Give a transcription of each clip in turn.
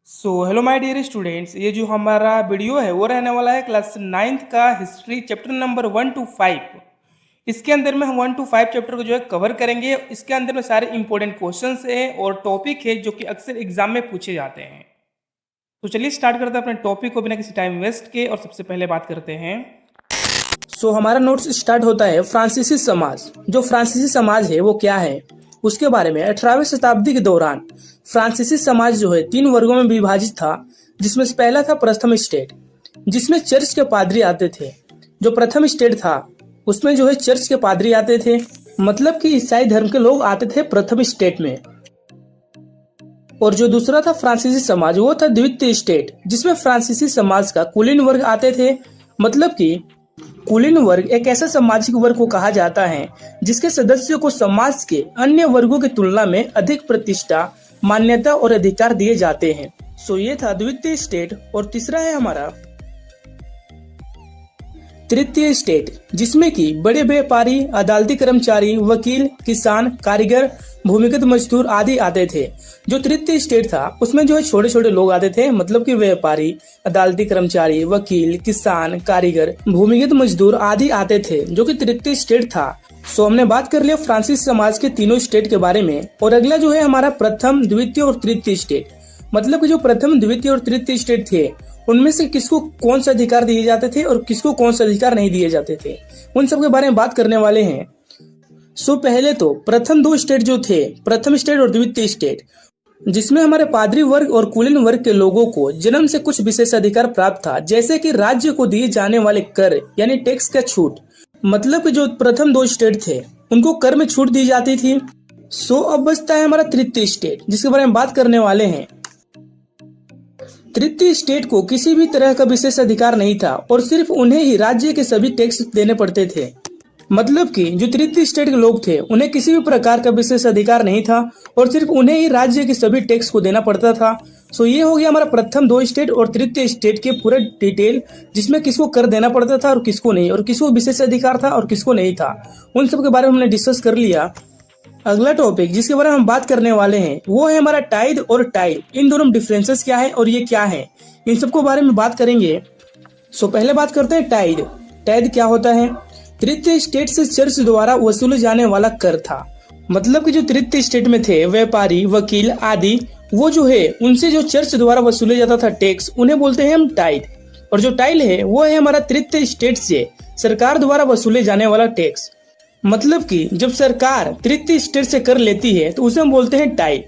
Hello my dear students, ये जो हमारा वीडियो है वो रहने वाला है क्लास 9th का हिस्ट्री चैप्टर नंबर 1 to 5। इसके अंदर में हम 1 to 5 चैप्टर को जो है कवर करेंगे। इसके अंदर में सारे इंपॉर्टेंट क्वेश्चंस हैं और टॉपिक है जो कि अक्सर एग्जाम में पूछे जाते हैं। तो चलिए स्टार्ट करते हैं अपने टॉपिक को बिना किसी टाइम वेस्ट के, और सबसे पहले बात करते हैं। हमारा नोट्स स्टार्ट होता है फ्रांसीसी समाज। जो फ्रांसीसी समाज है वो क्या है उसके बारे में। 18वीं शताब्दी के दौरान फ्रांसीसी समाज जो है 3 वर्गों में विभाजित था, जिसमें से पहला था प्रथम स्टेट, जिसमें चर्च के पादरी आते थे। जो प्रथम स्टेट था उसमें जो है चर्च के पादरी आते थे, मतलब कि ईसाई धर्म के लोग आते थे प्रथम स्टेट में। और जो दूसरा था फ्रांसीसी समाज, वो था द्वितीय स्टेट, जिसमें फ्रांसीसी समाज का कुलीन वर्ग आते थे। मतलब कि कुलीन वर्ग एक ऐसा सामाजिक वर्ग को कहा जाता है जिसके सदस्यों को समाज के अन्य वर्गों की तुलना में अधिक प्रतिष्ठा, मान्यता और अधिकार दिए जाते हैं। ये था द्वितीय स्टेट। और तीसरा है हमारा तृतीय स्टेट, जिसमें कि बड़े व्यापारी, अदालती कर्मचारी, वकील, किसान, कारीगर, भूमिगत मजदूर आदि आते थे। जो तृतीय स्टेट था उसमें जो है छोटे छोटे लोग आते थे, मतलब कि व्यापारी, अदालती कर्मचारी, वकील, किसान, कारीगर, भूमिगत मजदूर आदि आते थे, जो कि तृतीय स्टेट था। हमने बात कर लिया फ्रांसीसी समाज के तीनों स्टेट के बारे में। और अगला जो है हमारा प्रथम, द्वितीय और तृतीय स्टेट। मतलब कि जो प्रथम, द्वितीय और तृतीय स्टेट थे उनमें से किसको कौन सा अधिकार दिए जाते थे और किसको कौन सा अधिकार नहीं दिए जाते थे, उन सब के बारे में बात करने वाले हैं। पहले तो प्रथम 2 स्टेट जो थे, प्रथम स्टेट और द्वितीय स्टेट, जिसमें हमारे पादरी वर्ग और कुलीन वर्ग के लोगों को जन्म से कुछ विशेष अधिकार प्राप्त था, जैसे कि राज्य को दिए जाने वाले कर यानी टैक्स का छूट। मतलब कि जो प्रथम 2 स्टेट थे उनको कर में छूट दी जाती थी। अब बचता है हमारा तृतीय स्टेट, जिसके बारे में बात करने वाले हैं। तृतीय स्टेट को किसी भी तरह का विशेष अधिकार नहीं था और सिर्फ उन्हें ही राज्य के सभी टैक्स देने पड़ते थे। मतलब कि जो तृतीय स्टेट के लोग थे उन्हें किसी भी प्रकार का विशेष अधिकार नहीं था और सिर्फ उन्हें ही राज्य के सभी टैक्स को देना पड़ता था। ये हो गया हमारा प्रथम 2 स्टेट और तृतीय स्टेट के पूरे डिटेल, जिसमें किसको कर देना पड़ता था और किसको नहीं, और किसको विशेष अधिकार था और किसको नहीं था, उन सब के बारे में हमने डिस्कस कर लिया। अगला टॉपिक जिसके बारे में हम बात करने वाले हैं वो है हमारा टाइड और टाइल। इन दोनों डिफरेंसेस क्या है और ये क्या है, इन सबको बारे में बात करेंगे। पहले बात करते हैं टाइड। टाइड क्या होता है? तृतीय स्टेट से चर्च द्वारा वसूले जाने वाला कर था। मतलब कि जो तृतीय स्टेट में थे व्यापारी, वकील आदि, वो जो है उनसे जो चर्च द्वारा वसूले जाता था टैक्स, उन्हें बोलते हैं हम टाइड। और जो टाइल है वो है हमारा तृतीय स्टेट से सरकार द्वारा वसूले जाने वाला टैक्स। मतलब कि जब सरकार तृतीय स्टेट से कर लेती है तो उसे हम बोलते हैं टाइल।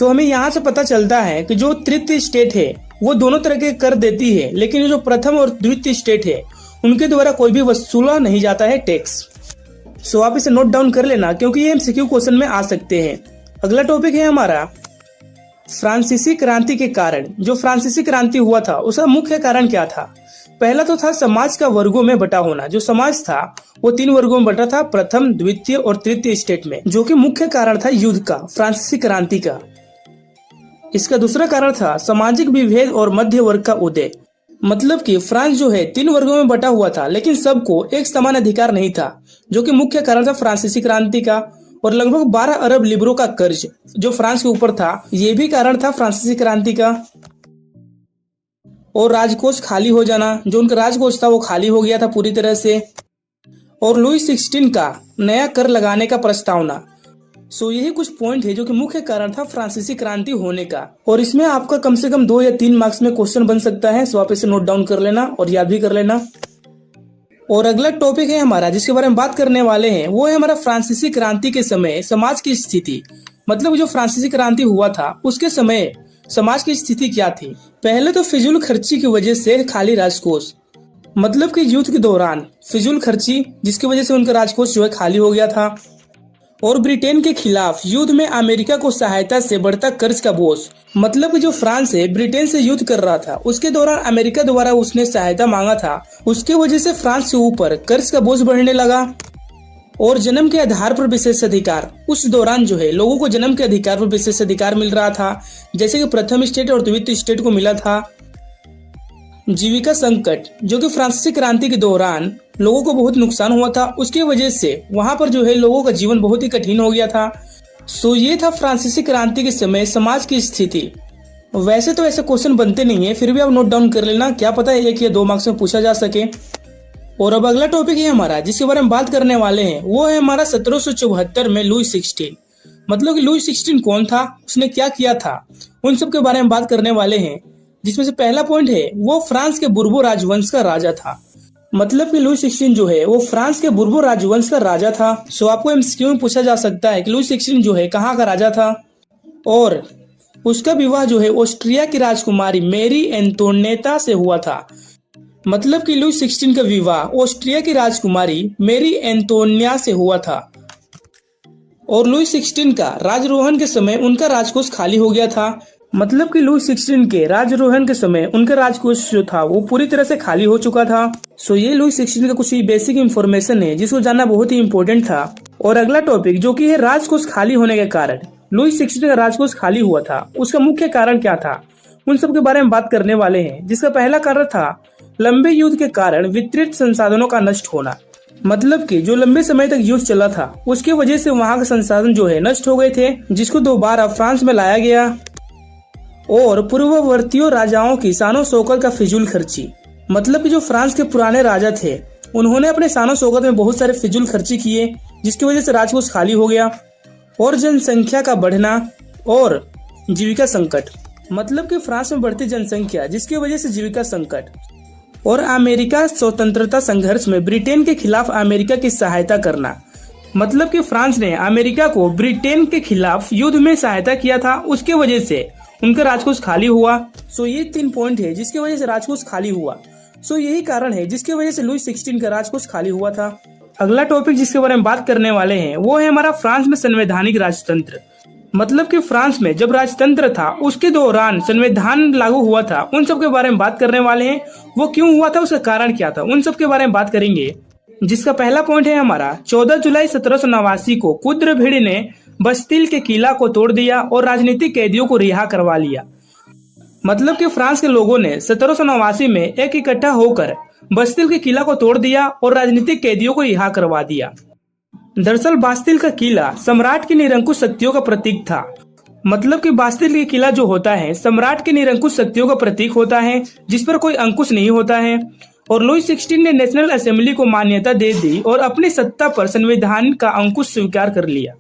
हमें यहाँ से पता चलता है कि जो तृतीय स्टेट है वो दोनों तरह के कर देती है, लेकिन जो प्रथम और द्वितीय स्टेट है उनके द्वारा कोई भी वसूला नहीं जाता है टैक्स। आप इसे नोट डाउन कर लेना, क्योंकि ये एमसीक्यू क्वेश्चन में आ सकते हैं। अगला टॉपिक है हमारा फ्रांसीसी क्रांति के कारण। जो फ्रांसीसी क्रांति हुआ था उसका मुख्य कारण क्या था? पहला तो था समाज का वर्गों में बटा होना। जो समाज था वो 3 वर्गों में बटा था, प्रथम, द्वितीय और तृतीय स्टेट में, जो कि मुख्य कारण था युद्ध का, फ्रांसीसी क्रांति का। इसका दूसरा कारण था सामाजिक विभेद और मध्य वर्ग का उदय। मतलब कि फ्रांस जो है 3 वर्गों में बटा हुआ था, लेकिन सबको एक समान अधिकार नहीं था, जो कि मुख्य कारण था फ्रांसीसी क्रांति का। और लगभग 12 अरब लिब्रो का कर्ज जो फ्रांस के ऊपर था, ये भी कारण था फ्रांसीसी क्रांति का। और राजकोष खाली हो जाना, जो उनका राजकोष था वो खाली हो गया था पूरी तरह से। और लुई 16 का नया कर लगाने का प्रस्तावना। यही कुछ पॉइंट है जो कि मुख्य कारण था फ्रांसीसी क्रांति होने का। और इसमें आपका कम से कम 2 या 3 मार्क्स में क्वेश्चन बन सकता है। आप इसे नोट डाउन कर लेना और याद भी कर लेना। और अगला टॉपिक है हमारा जिसके बारे में बात करने वाले हैं वो है हमारा फ्रांसीसी क्रांति के समय समाज की स्थिति। मतलब जो फ्रांसीसी क्रांति हुआ था उसके समय समाज की स्थिति क्या थी? पहले तो फिजूल खर्ची की वजह से खाली राजकोष। मतलब कि युद्ध के दौरान फिजूल खर्ची, जिसकी वजह से उनका राजकोष जो है खाली हो गया था। और ब्रिटेन के खिलाफ युद्ध में अमेरिका को सहायता से बढ़ता कर्ज का बोझ। मतलब कि जो फ्रांस है ब्रिटेन से युद्ध कर रहा था, उसके दौरान अमेरिका द्वारा उसने सहायता मांगा था, उसके वजह से फ्रांस के ऊपर कर्ज का बोझ बढ़ने लगा। और जन्म के आधार पर विशेष अधिकार, उस दौरान जो है लोगों को जन्म के अधिकार पर विशेष अधिकार मिल रहा था, जैसे कि प्रथम स्टेट और द्वितीय स्टेट को मिला था। जीविका संकट, जो कि फ्रांसीसी क्रांति के दौरान लोगों को बहुत नुकसान हुआ था, उसकी वजह से वहां पर जो है लोगों का जीवन बहुत ही कठिन हो गया था। ये था फ्रांसीसी क्रांति के समय समाज की स्थिति। वैसे तो ऐसे क्वेश्चन बनते नहीं है, फिर भी आप नोट डाउन कर लेना, क्या पता है 1 या 2 मार्क्स में पूछा जा सके। और अब अगला टॉपिक है हमारा जिसके बारे में बात करने वाले हैं, वो है हमारा 1774 में लुई 16। मतलब कि लुई 16 कौन था, उसने क्या किया था, उन सब के बारे में बात करने वाले हैं। जिसमें से पहला पॉइंट है वो फ्रांस के बुर्बो राजवंश का राजा था। मतलब कि लुई 16 जो है वो फ्रांस के बुर्बो राजवंश का राजा था। सो आपको एमसीक्यू में पूछा जा सकता है कि लुई 16 जो है कहाँ का राजा था। और उसका विवाह जो है ऑस्ट्रिया की राजकुमारी मेरी एंटोनेटा से हुआ था। मतलब कि लुई 16 का विवाह ऑस्ट्रिया की राजकुमारी मेरी एंटोनिया से हुआ था। और लुई 16 का राजरोहन के समय उनका राजकोष खाली हो गया था। मतलब कि लुई 16 के राजरोहन के समय उनका राजकोष जो था वो पूरी तरह से खाली हो चुका था। सो ये लुई 16 का कुछ ही बेसिक इंफॉर्मेशन है जिसको जानना बहुत ही इम्पोर्टेंट था। और अगला टॉपिक जो कि है राजकोष खाली होने के कारण, लुई 16 का राजकोष खाली हुआ था, उसका मुख्य कारण क्या था, उन सब के बारे में बात करने वाले हैं। जिसका पहला कारण था लंबे युद्ध के कारण वितरित संसाधनों का नष्ट होना। मतलब कि जो लंबे समय तक युद्ध चला था उसके वजह से वहां के संसाधन जो है नष्ट हो गए थे, जिसको दोबारा फ्रांस में लाया गया। और पूर्ववर्ती राजाओं की शानो शौकत का फिजूल खर्ची। मतलब कि जो फ्रांस के पुराने राजा थे उन्होंने अपने शानो शौकत में बहुत सारे फिजूल खर्ची किए, जिसकी वजह से राजकोष खाली हो गया। और जनसंख्या का बढ़ना और जीविका संकट। मतलब कि फ्रांस में बढ़ती जनसंख्या जिसकी वजह से जीविका संकट। और अमेरिका स्वतंत्रता संघर्ष में ब्रिटेन के खिलाफ अमेरिका की सहायता करना। मतलब कि फ्रांस ने अमेरिका को ब्रिटेन के खिलाफ युद्ध में सहायता किया था, उसके वजह से उनका राजकोष खाली हुआ। सो ये 3 पॉइंट है जिसकी वजह से राजकोष खाली हुआ। सो यही कारण है जिसकी वजह से लुई 16 का राजकोष खाली हुआ था। अगला टॉपिक जिसके बारे में बात करने वाले हैं वो है हमारा फ्रांस में संवैधानिक राजतंत्र। मतलब कि फ्रांस में जब राजतंत्र था उसके दौरान संविधान लागू हुआ था, उन सब के बारे में बात करने वाले हैं। वो क्यों हुआ था, उसका कारण क्या था, उन सब के बारे में बात करेंगे। जिसका पहला पॉइंट है हमारा 14 जुलाई 1789 को कुद्र भिड़ ने बस्तिल के किला को तोड़ दिया और राजनीतिक कैदियों को रिहा करवा लिया। मतलब कि फ्रांस के लोगों ने 1789 में एक इकट्ठा होकर बस्तिल के किला को तोड़ दिया और राजनीतिक कैदियों को रिहा करवा दिया। दरअसल बास्तिल का किला सम्राट की निरंकुश शक्तियों का प्रतीक था। मतलब कि बास्तिल का किला जो होता है सम्राट की निरंकुश शक्तियों का प्रतीक होता है, जिस पर कोई अंकुश नहीं होता है। और लुई 16 ने नेशनल असेंबली को मान्यता दे दी और अपनी सत्ता पर संविधान का अंकुश स्वीकार कर लिया।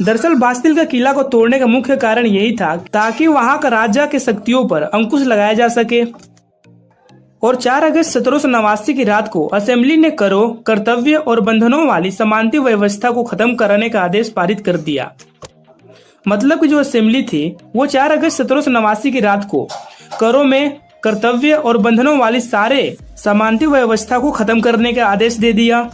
दरअसल बास्तिल का किला को तोड़ने का मुख्य कारण यही था ताकि वहां का राजा के शक्तियों पर अंकुश लगाया जा सके। और 4 अगस्त 1789 की रात को असेंबली ने करों, कर्तव्य और बंधनों वाली समानता व्यवस्था को खत्म करने का आदेश पारित कर दिया। मतलब कि जो असेंबली थी वो 4 अगस्त 1789 की रात को करों में, कर्तव्य और बंधनों वाली सारे समानता व्यवस्था को खत्म करने का आदेश दे दिया।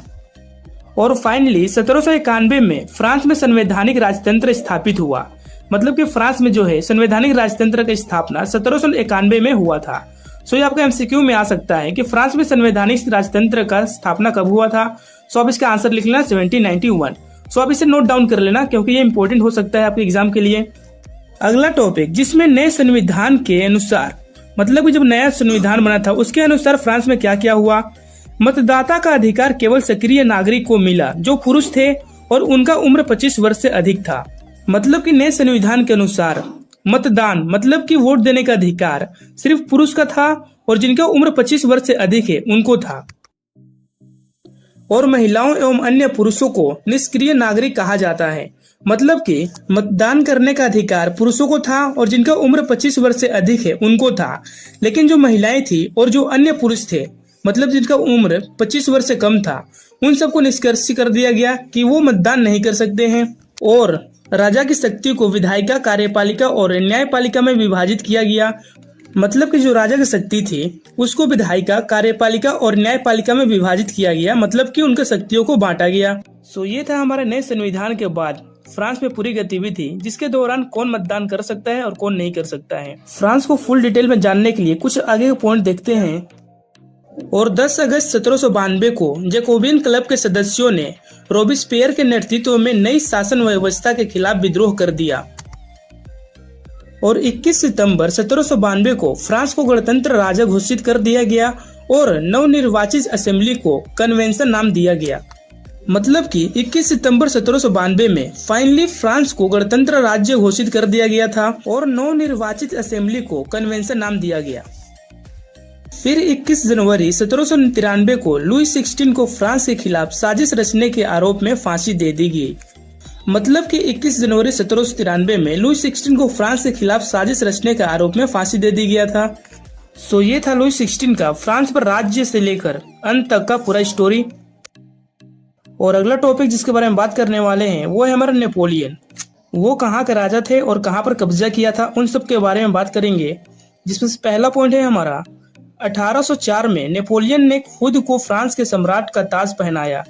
और फाइनली 1791 में फ्रांस में संवैधानिक राजतंत्र स्थापित हुआ। मतलब कि फ्रांस में जो है संवैधानिक राजतंत्र की स्थापना 1791 में हुआ था। सो ये आपका एमसीक्यू में आ सकता है कि फ्रांस में संवैधानिक राजतंत्र का स्थापना कब हुआ था। सो आप इसका आंसर लिख लेना 1791। सो आप इसे नोट डाउन कर लेना क्योंकि ये इंपॉर्टेंट हो सकता है आपके एग्जाम के लिए। अगला टॉपिक जिसमें नए संविधान के अनुसार, मतलब कि जब नया संविधान बना था उसके अनुसार फ्रांस में क्या क्या हुआ। मतदाता का अधिकार केवल सक्रिय नागरिक को मिला जो पुरुष थे और उनका उम्र 25 वर्ष से अधिक था। मतलब कि नए संविधान के अनुसार मतदान मतलब कि वोट देने का अधिकार सिर्फ पुरुष का था और जिनका उम्र 25 वर्ष से अधिक है उनको था। और महिलाओं एवं अन्य पुरुषों को निष्क्रिय नागरिक कहा जाता है। मतलब कि मतदान करने का अधिकार पुरुषों को था और जिनका उम्र 25 वर्ष से अधिक है उनको था, लेकिन जो महिलाएं थी और जो अन्य पुरुष थे मतलब जिनका उम्र 25 वर्ष से कम था उन सबको निष्कर्ष कर दिया गया कि वो मतदान नहीं कर सकते हैं। और राजा की शक्ति को विधायिका, कार्यपालिका और न्यायपालिका में विभाजित किया गया। मतलब कि जो राजा की शक्ति थी उसको विधायिका, कार्यपालिका और न्यायपालिका में विभाजित किया गया। मतलब कि उनके शक्तियों को बांटा गया। सो ये था हमारे नए संविधान के बाद फ्रांस में पूरी गतिविधि जिसके दौरान कौन मतदान कर सकता है और कौन नहीं कर सकता है। फ्रांस को फुल डिटेल में जानने के लिए कुछ आगे के पॉइंट देखते हैं। और 10 अगस्त 1792 को जैकोबियन क्लब के सदस्यों ने रोबिस्पियर के नेतृत्व में नई शासन व्यवस्था के खिलाफ विद्रोह कर दिया। और 21 सितंबर 1792 को फ्रांस को गणतंत्र राज्य घोषित कर दिया गया और नवनिर्वाचित असेंबली को कन्वेंशन नाम दिया गया। मतलब कि 21 सितंबर 1792 में फाइनली फ्रांस को गणतंत्र राज्य घोषित कर दिया गया था और नवनिर्वाचित असेंबली को कन्वेंशन नाम दिया गया। फिर 21 जनवरी 1793 को लुई 16 को फ्रांस के खिलाफ साजिश रचने के आरोप में फांसी दे दी गई। मतलब कि 21 जनवरी 1793 में लुई 16 को फ्रांस के खिलाफ साजिश रचने के आरोप में फांसी दे दी गया था। सो ये था लुई 16 का फ्रांस पर राज्य से लेकर अंत तक का पूरा स्टोरी। और अगला टॉपिक जिसके बारे में बात करने वाले हैं वो है हमारा नेपोलियन। वो कहाँ के राजा थे और कहाँ पर कब्जा किया था, उन सब के बारे में बात करेंगे। जिसमें से पहला पॉइंट है हमारा 1804 में नेपोलियन ने खुद को फ्रांस के सम्राट का ताज पहनाया।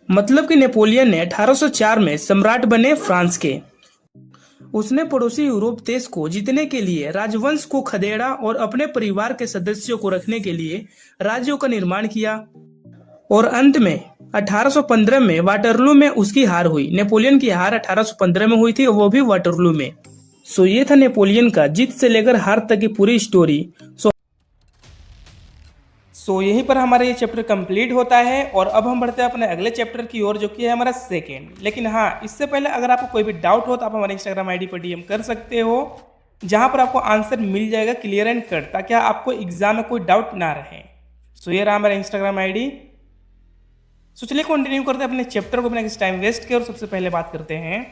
मतलब कि नेपोलियन ने 1804 में सम्राट बने फ्रांस के। उसने पड़ोसी यूरोप देश को जीतने के लिए राजवंश को खदेड़ा और अपने परिवार के सदस्यों को रखने के लिए राज्यों का निर्माण किया। और अंत में 1815 में वाटरलू में उसकी हार हुई। नेपोलियन की हार 1815 में हुई थी और वो भी वाटरलू में। सो ये था नेपोलियन का जीत से लेकर हार तक की पूरी स्टोरी। सो यहीं पर हमारा ये चैप्टर कंप्लीट होता है और अब हम बढ़ते हैं अपने अगले चैप्टर की ओर, जो कि है हमारा सेकेंड। लेकिन हाँ, इससे पहले अगर आपको कोई भी डाउट हो तो आप हमारे इंस्टाग्राम आईडी पर डीएम कर सकते हो, जहां पर आपको आंसर मिल जाएगा क्लियर एंड कट, ताकि आपको एग्जाम में कोई डाउट ना रहे। सो ये रहा हमारा इंस्टाग्राम आईडी। सो चलिए कंटिन्यू करते हैं अपने चैप्टर को बिना किसी टाइम वेस्ट के। और सबसे पहले बात करते हैं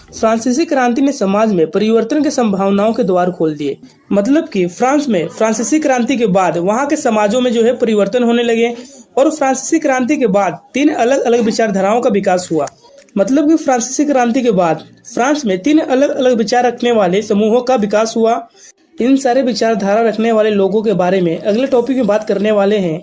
फ्रांसीसी क्रांति ने समाज में परिवर्तन की संभावनाओं के द्वार खोल दिए। मतलब कि फ्रांस में फ्रांसीसी क्रांति के बाद वहां के समाजों में जो है परिवर्तन होने लगे और फ्रांसीसी क्रांति के बाद 3 अलग अलग विचारधाराओं का विकास हुआ। मतलब कि फ्रांसीसी क्रांति के बाद फ्रांस में 3 अलग अलग विचार रखने वाले समूहों का विकास हुआ। इन सारे विचारधारा रखने वाले लोगों के बारे में अगले टॉपिक में बात करने वाले हैं।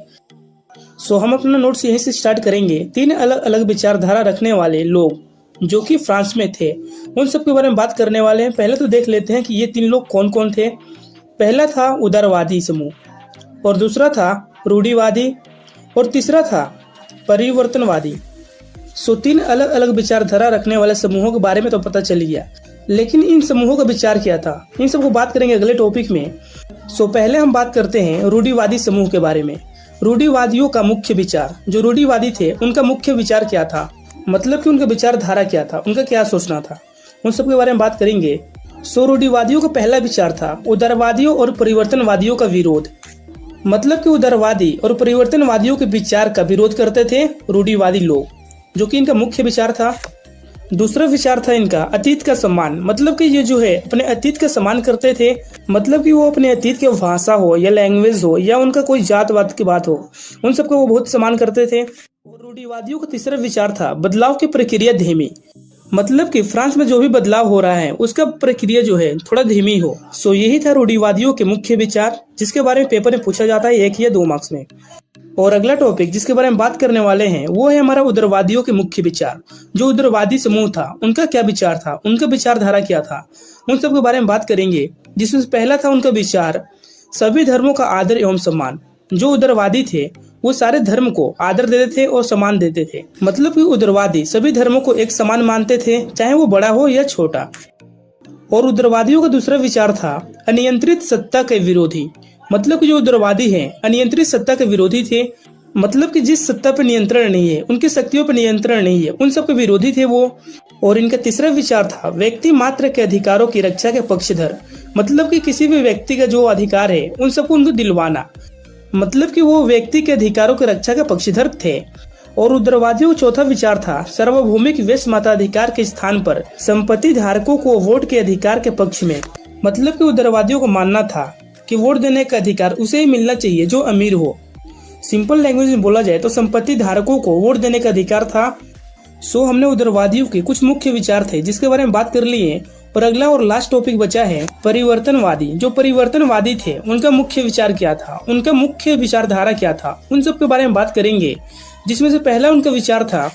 सो हम अपना नोट्स यहीं से स्टार्ट करेंगे। 3 अलग अलग विचारधारा रखने वाले लोग जो कि फ्रांस में थे, उन सब के बारे में बात करने वाले हैं। पहले तो देख लेते हैं कि ये 3 लोग कौन कौन थे। पहला था उदारवादी समूह, और दूसरा था रूढ़िवादी, और तीसरा था परिवर्तनवादी। सो 3 अलग अलग विचारधारा रखने वाले समूहों के बारे में तो पता चल गया, लेकिन इन समूहों का विचार क्या था, इन सबको बात करेंगे अगले टॉपिक में। सो पहले हम बात करते हैं रूढ़िवादी समूह के बारे में। रूढ़िवादियों का मुख्य विचार, जो रूढ़िवादी थे उनका मुख्य विचार क्या था, मतलब कि उनका विचारधारा क्या था, उनका क्या सोचना था, उन सब के बारे में बात करेंगे। सो रूढ़िवादियों का पहला विचार था उदारवादियों और परिवर्तनवादियों का विरोध। मतलब कि उदारवादी और परिवर्तनवादियों के विचार का विरोध करते थे रूढ़िवादी लोग, जो कि इनका मुख्य विचार था। दूसरा विचार था इनका अतीत का सम्मान। मतलब कि ये जो है अपने अतीत का सम्मान करते थे। मतलब कि वो अपने अतीत के भाषा हो या लैंग्वेज हो या उनका कोई जातवाद की बात हो, उन सबका वो बहुत सम्मान करते थे। और रूढ़िवादियों का तीसरा विचार था बदलाव की प्रक्रिया धीमी। मतलब कि फ्रांस में जो भी बदलाव हो रहा है उसका प्रक्रिया जो है थोड़ा धीमी हो। सो यही था रूढ़िवादियों के मुख्य विचार, जिसके बारे में पेपर में पूछा जाता है 1 या 2 मार्क्स में। और अगला टॉपिक जिसके बारे में बात करने वाले हैं वो है हमारा उदारवादियों के मुख्य विचार। जो उदारवादी समूह था उनका क्या विचार था, उनका विचारधारा क्या था, उन सब के बारे में बात करेंगे। जिसमें पहला था उनका विचार सभी धर्मों का आदर एवं सम्मान। जो उदारवादी थे वो सारे धर्म को आदर देते थे और सम्मान देते थे। मतलब कि उदारवादी सभी धर्मों को एक समान मानते थे, चाहे वो बड़ा हो या छोटा। और उदारवादियों का दूसरा विचार था अनियंत्रित सत्ता के विरोधी। मतलब कि जो उदारवादी हैं अनियंत्रित सत्ता के विरोधी थे। मतलब कि जिस सत्ता पर नियंत्रण नहीं है, उनकी शक्तियों पर नियंत्रण नहीं है, उन सब के विरोधी थे वो। और इनका तीसरा विचार था व्यक्ति मात्र के अधिकारों की रक्षा के पक्षधर। मतलब कि किसी भी व्यक्ति का जो अधिकार है उन सबको उनको दिलवाना। मतलब कि वो व्यक्ति के अधिकारों की रक्षा के पक्षधर थे। और उदारवादियों का चौथा विचार था सार्वभौमिक वैश्य मताधिकार के स्थान पर संपत्ति धारकों को वोट के अधिकार के पक्ष में। मतलब कि उदारवादियों को मानना था कि वोट देने का अधिकार उसे ही मिलना चाहिए जो अमीर हो। सिंपल लैंग्वेज में बोला जाए तो संपत्ति धारकों को वोट देने का अधिकार था। सो हमने उदारवादियों के कुछ मुख्य विचार थे जिसके बारे में बात कर लिए। और अगला और लास्ट टॉपिक बचा है परिवर्तनवादी। जो परिवर्तनवादी थे उनका मुख्य विचार क्या था, उनका मुख्य विचारधारा क्या था, उन सब के बारे में बात करेंगे। जिसमें से पहला उनका विचार था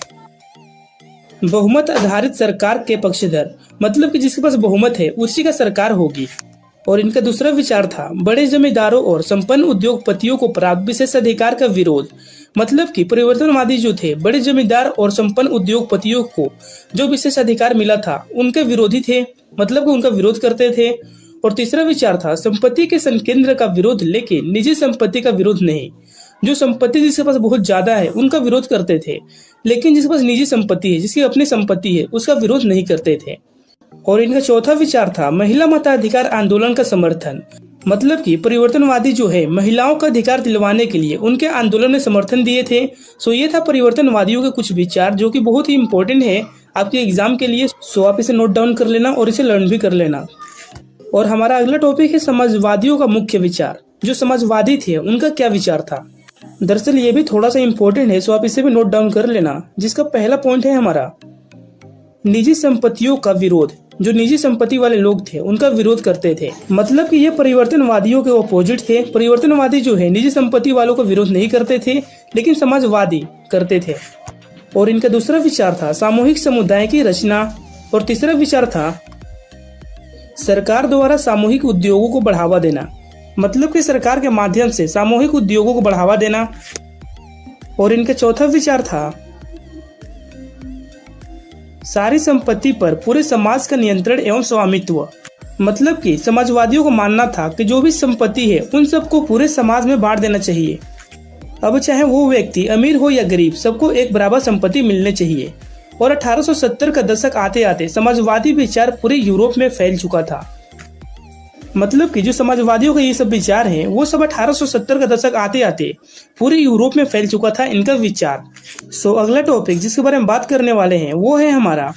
बहुमत आधारित सरकार के पक्षधर। मतलब कि जिसके पास बहुमत है उसी का सरकार होगी। और इनका दूसरा विचार था बड़े जमींदारों और संपन्न उद्योगपतियों को प्राप्त विशेष अधिकार का विरोध। मतलब कि परिवर्तनवादी जो थे बड़े जमींदार और संपन्न उद्योगपतियों को जो विशेष अधिकार मिला था उनके विरोधी थे। मतलब कि उनका विरोध करते थे। और तीसरा विचार था संपत्ति के संकेंद्र का विरोध, लेकिन निजी संपत्ति का विरोध नहीं। जो संपत्ति जिसके पास बहुत ज्यादा है उनका विरोध करते थे, लेकिन जिसके पास निजी संपत्ति है, जिसकी अपनी संपत्ति है, उसका विरोध नहीं करते थे। और इनका चौथा विचार था महिला मताधिकार आंदोलन का समर्थन। मतलब कि परिवर्तनवादी जो है महिलाओं का अधिकार दिलवाने के लिए उनके आंदोलन में समर्थन दिए थे। सो ये था परिवर्तनवादियों के कुछ विचार, जो कि बहुत ही इंपॉर्टेंट है आपके एग्जाम के लिए। सो आप इसे नोट डाउन कर लेना और इसे लर्न भी कर लेना। और हमारा अगला टॉपिक है समाजवादियों का मुख्य विचार। जो समाजवादी थे उनका क्या विचार था। दरअसल ये भी थोड़ा सा इम्पोर्टेंट है, सो आप इसे भी नोट डाउन कर लेना। जिसका पहला पॉइंट है हमारा निजी संपत्तियों का विरोध। जो निजी संपत्ति वाले लोग थे उनका विरोध करते थे। मतलब कि ये परिवर्तनवादियों के अपोजिट थे। परिवर्तनवादी जो है निजी संपत्ति वालों का विरोध नहीं करते थे, लेकिन समाजवादी करते थे। और इनका दूसरा विचार था सामूहिक समुदाय की रचना। और तीसरा विचार था सरकार द्वारा सामूहिक उद्योगों को बढ़ावा देना। मतलब कि सरकार के माध्यम से सामूहिक उद्योगों को बढ़ावा देना। और इनका चौथा विचार था सारी संपत्ति पर पूरे समाज का नियंत्रण एवं स्वामित्व। मतलब कि समाजवादियों को मानना था कि जो भी संपत्ति है उन सबको पूरे समाज में बांट देना चाहिए। अब चाहे वो व्यक्ति अमीर हो या गरीब, सबको एक बराबर संपत्ति मिलनी चाहिए। और 1870 का दशक आते आते समाजवादी विचार पूरे यूरोप में फैल चुका था। मतलब कि जो समाजवादियों का ये सब विचार हैं वो सब 1870 का दशक आते आते पूरे यूरोप में फैल चुका था इनका विचार। सो अगला टॉपिक जिसके बारे में बात करने वाले हैं वो है हमारा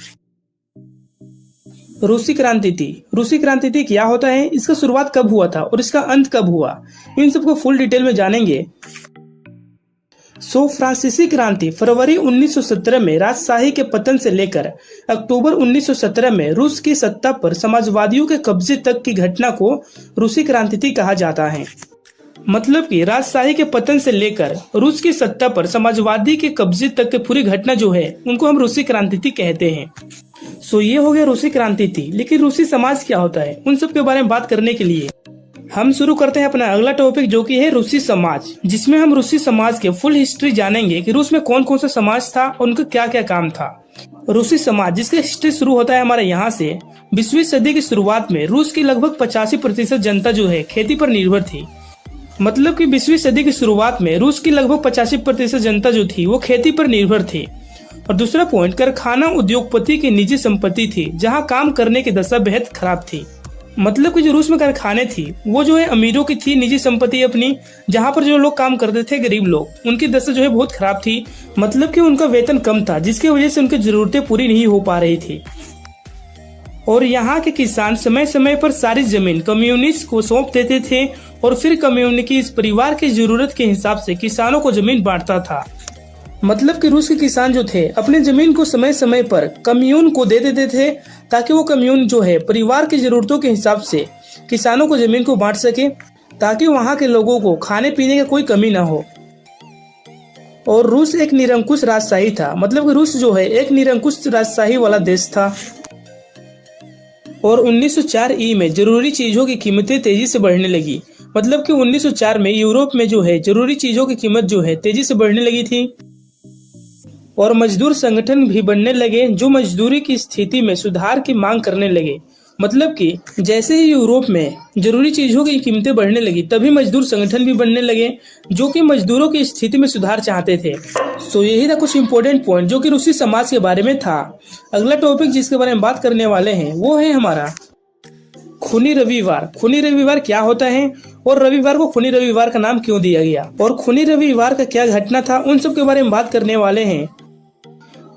रूसी क्रांति थी। रूसी क्रांति थी क्या होता है, इसका शुरुआत कब हुआ था और इसका अंत कब हुआ, इन सबको फुल डिटेल में जानेंगे। फ्रांसीसी क्रांति फरवरी 1917 में राजशाही के पतन से लेकर अक्टूबर 1917 में रूस की सत्ता पर समाजवादियों के कब्जे तक की घटना को रूसी क्रांति कहा जाता है। मतलब कि राजशाही के पतन से लेकर रूस की सत्ता पर समाजवादी के कब्जे तक की पूरी घटना जो है उनको हम रूसी क्रांति कहते हैं। ये हो गया रूसी क्रांति। लेकिन रूसी समाज क्या होता है, उन सब के बारे में बात करने के लिए हम शुरू करते हैं अपना अगला टॉपिक, जो कि है रूसी समाज, जिसमें हम रूसी समाज के फुल हिस्ट्री जानेंगे कि रूस में कौन कौन सा समाज था और उनका क्या क्या काम था। रूसी समाज जिसका हिस्ट्री शुरू होता है हमारे यहाँ से। 20वीं सदी की शुरुआत में रूस की लगभग 85% जनता जो है खेती पर निर्भर थी। मतलब कि 20वीं सदी की शुरुआत में रूस की लगभग 85% जनता जो थी वो खेती पर निर्भर थी। और दूसरा पॉइंट, कारखाना उद्योगपति की निजी संपत्ति थी, जहाँ काम करने की दशा बेहद खराब थी। मतलब कि जो रूस में कारखाने थी वो जो है अमीरों की थी, निजी संपत्ति अपनी, जहाँ पर जो लोग काम करते थे गरीब लोग, उनकी दशा जो है बहुत खराब थी। मतलब कि उनका वेतन कम था, जिसकी वजह से उनकी जरूरतें पूरी नहीं हो पा रही थी। और यहाँ के किसान समय समय पर सारी जमीन कम्युनिस्ट को सौंप देते थे और फिर कम्युनिस्ट इस परिवार की जरूरत के हिसाब से किसानों को जमीन बांटता था। मतलब कि रूस के किसान जो थे अपने जमीन को समय समय पर कम्यून को दे देते थे, ताकि वो कम्यून जो है परिवार की जरूरतों के हिसाब से किसानों को जमीन को बांट सके, ताकि वहाँ के लोगों को खाने पीने की कोई कमी ना हो। और रूस एक निरंकुश राजशाही था। मतलब कि रूस जो है एक निरंकुश राजशाही वाला देश था। और 1904 ई में जरूरी चीजों की कीमतें तेजी से बढ़ने लगी। मतलब कि 1904 में यूरोप में जो है जरूरी चीजों की कीमत जो है तेजी से बढ़ने लगी थी। और मजदूर संगठन भी बनने लगे, जो मजदूरी की स्थिति में सुधार की मांग करने लगे। मतलब कि जैसे ही यूरोप में जरूरी चीजों की कीमतें बढ़ने लगी, तभी मजदूर संगठन भी बनने लगे, जो कि मजदूरों की स्थिति में सुधार चाहते थे। यही था कुछ इंपॉर्टेंट पॉइंट जो कि रूसी समाज के बारे में था। अगला टॉपिक जिसके बारे में बात करने वाले हैं वो है हमारा खूनी रविवार। खूनी रविवार क्या होता है और रविवार को खूनी रविवार का नाम क्यों दिया गया, और खूनी रविवार का क्या घटना था, उन सब के बारे में बात करने वाले हैं।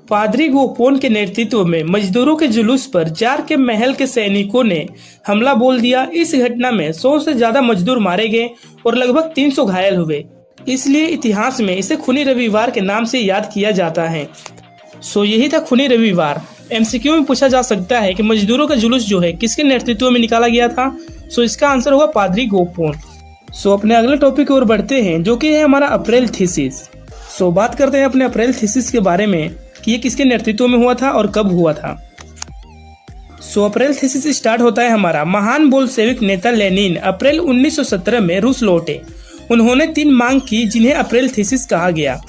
पादरी गोपोन के नेतृत्व में मजदूरों के जुलूस पर जार के महल के सैनिकों ने हमला बोल दिया। इस घटना में 100 से ज्यादा मजदूर मारे गए और लगभग 300 घायल हुए। इसलिए इतिहास में इसे खूनी रविवार के नाम से याद किया जाता है। यही था खूनी रविवार। एमसीक्यू में पूछा जा सकता है कि मजदूरों का जुलूस जो है किसके नेतृत्व में निकाला गया था। इसका आंसर होगा पादरी गोपोन। अपने अगले टॉपिक की ओर बढ़ते हैं, जो कि है हमारा अप्रैल थीसिस। बात करते हैं अपने अप्रैल थीसिस के बारे में कि ये किसके नेतृत्व में हुआ था और कब हुआ था। अप्रैल थीसिस स्टार्ट होता है हमारा। महान बोल्शेविक नेता लेनिन अप्रैल 1917 में रूस लौटे। उन्होंने 3 मांग की जिन्हें अप्रैल थीसिस कहा गया।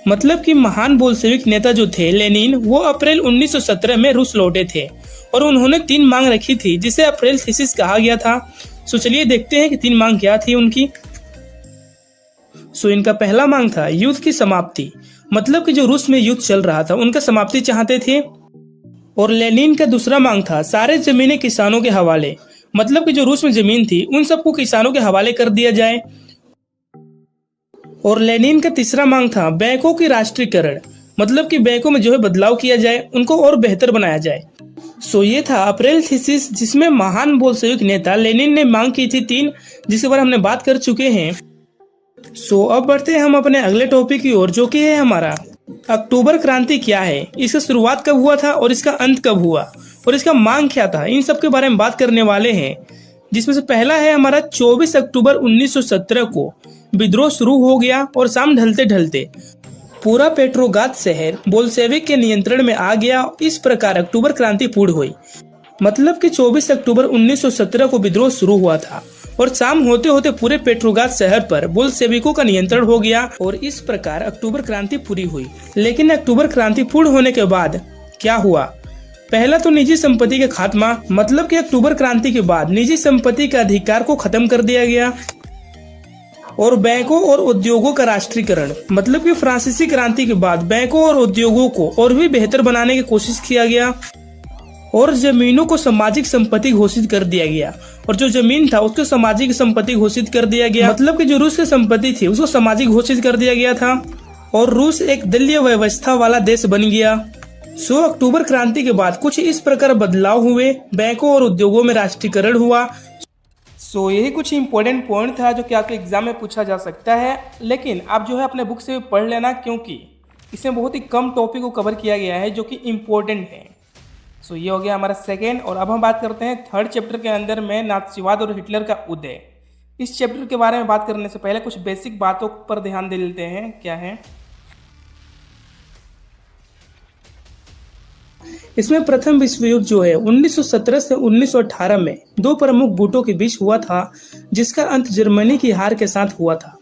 मतलब कि महान बोल्शेविक नेता जो थे लेनिन, वो अप्रैल 1917 में रूस लौटे थे और उन्होंने 3 मांग रखी थी जिसे अप्रैल थीसिस कहा गया था। चलिए देखते हैं कि 3 मांग क्या थी उनकी। सो इनका पहला मांग था युद्ध की समाप्ति, मतलब कि जो रूस में युद्ध चल रहा था उनका समाप्ति चाहते थे। और लेनिन का दूसरा मांग था सारे जमीनें किसानों के हवाले, मतलब कि जो रूस में जमीन थी उन सबको किसानों के हवाले कर दिया जाए। और लेनिन का तीसरा मांग था बैंकों की राष्ट्रीयकरण, मतलब कि बैंकों में जो है बदलाव किया जाए, उनको और बेहतर बनाया जाए। सो ये था अप्रैल थीसिस, जिसमें महान बोल्शेविक नेता लेनिन ने मांग की थी 3, जिसके बारे में हमने बात कर चुके हैं। सो अब बढ़ते हैं हम अपने अगले टॉपिक की ओर, जो कि है हमारा अक्टूबर क्रांति क्या है, इसका शुरुआत कब हुआ था और इसका अंत कब हुआ और इसका मांग क्या था, इन सब के बारे में बात करने वाले हैं। जिसमें से पहला है हमारा 24 अक्टूबर 1917 को विद्रोह शुरू हो गया और शाम ढलते ढलते पूरा पेट्रोग्राद शहर बोल्शेविक के नियंत्रण में आ गया। इस प्रकार अक्टूबर क्रांति पूर्ण हुई, मतलब कि 24 अक्टूबर 1917 को विद्रोह शुरू हुआ था और शाम होते होते पूरे पेट्रोग्राद शहर पर बोल्शेविकों का नियंत्रण हो गया और इस प्रकार अक्टूबर क्रांति पूरी हुई। लेकिन अक्टूबर क्रांति पूर्ण होने के बाद क्या हुआ? पहला तो निजी संपत्ति का खात्मा, मतलब कि अक्टूबर क्रांति के बाद निजी संपत्ति के अधिकार को खत्म कर दिया गया। और बैंकों और उद्योगों का राष्ट्रीयकरण, मतलब कि फ्रांसीसी क्रांति के बाद बैंकों और उद्योगों को और भी बेहतर बनाने की कोशिश किया गया। और जमीनों को सामाजिक संपत्ति घोषित कर दिया गया और जो जमीन था उसको सामाजिक संपत्ति घोषित कर दिया गया, मतलब कि जो रूस की संपत्ति थी उसको सामाजिक घोषित कर दिया गया था और रूस एक दलीय व्यवस्था वाला देश बन गया। सो अक्टूबर क्रांति के बाद कुछ इस प्रकार बदलाव हुए, बैंकों और उद्योगों में राष्ट्रीयकरण हुआ। सो यही कुछ इंपॉर्टेंट पॉइंट था जो कि आपके एग्जाम में पूछा जा सकता है, लेकिन आप जो है अपने बुक से पढ़ लेना, क्योंकि इसमें बहुत ही कम टॉपिक को कवर किया गया है जो कि इम्पोर्टेंट है। सो ये हो गया हमारा सेकेंड। और अब हम बात करते हैं थर्ड चैप्टर के अंदर में नाथसीवाद और हिटलर का उदय। इस चैप्टर के बारे में बात करने से पहले कुछ बेसिक बातों पर ध्यान दे लेते हैं। क्या है इसमें प्रथम विश्व युद्ध जो है 1917 से 1918 में 2 प्रमुख गुटों के बीच हुआ था, जिसका अंत जर्मनी की हार के साथ हुआ था।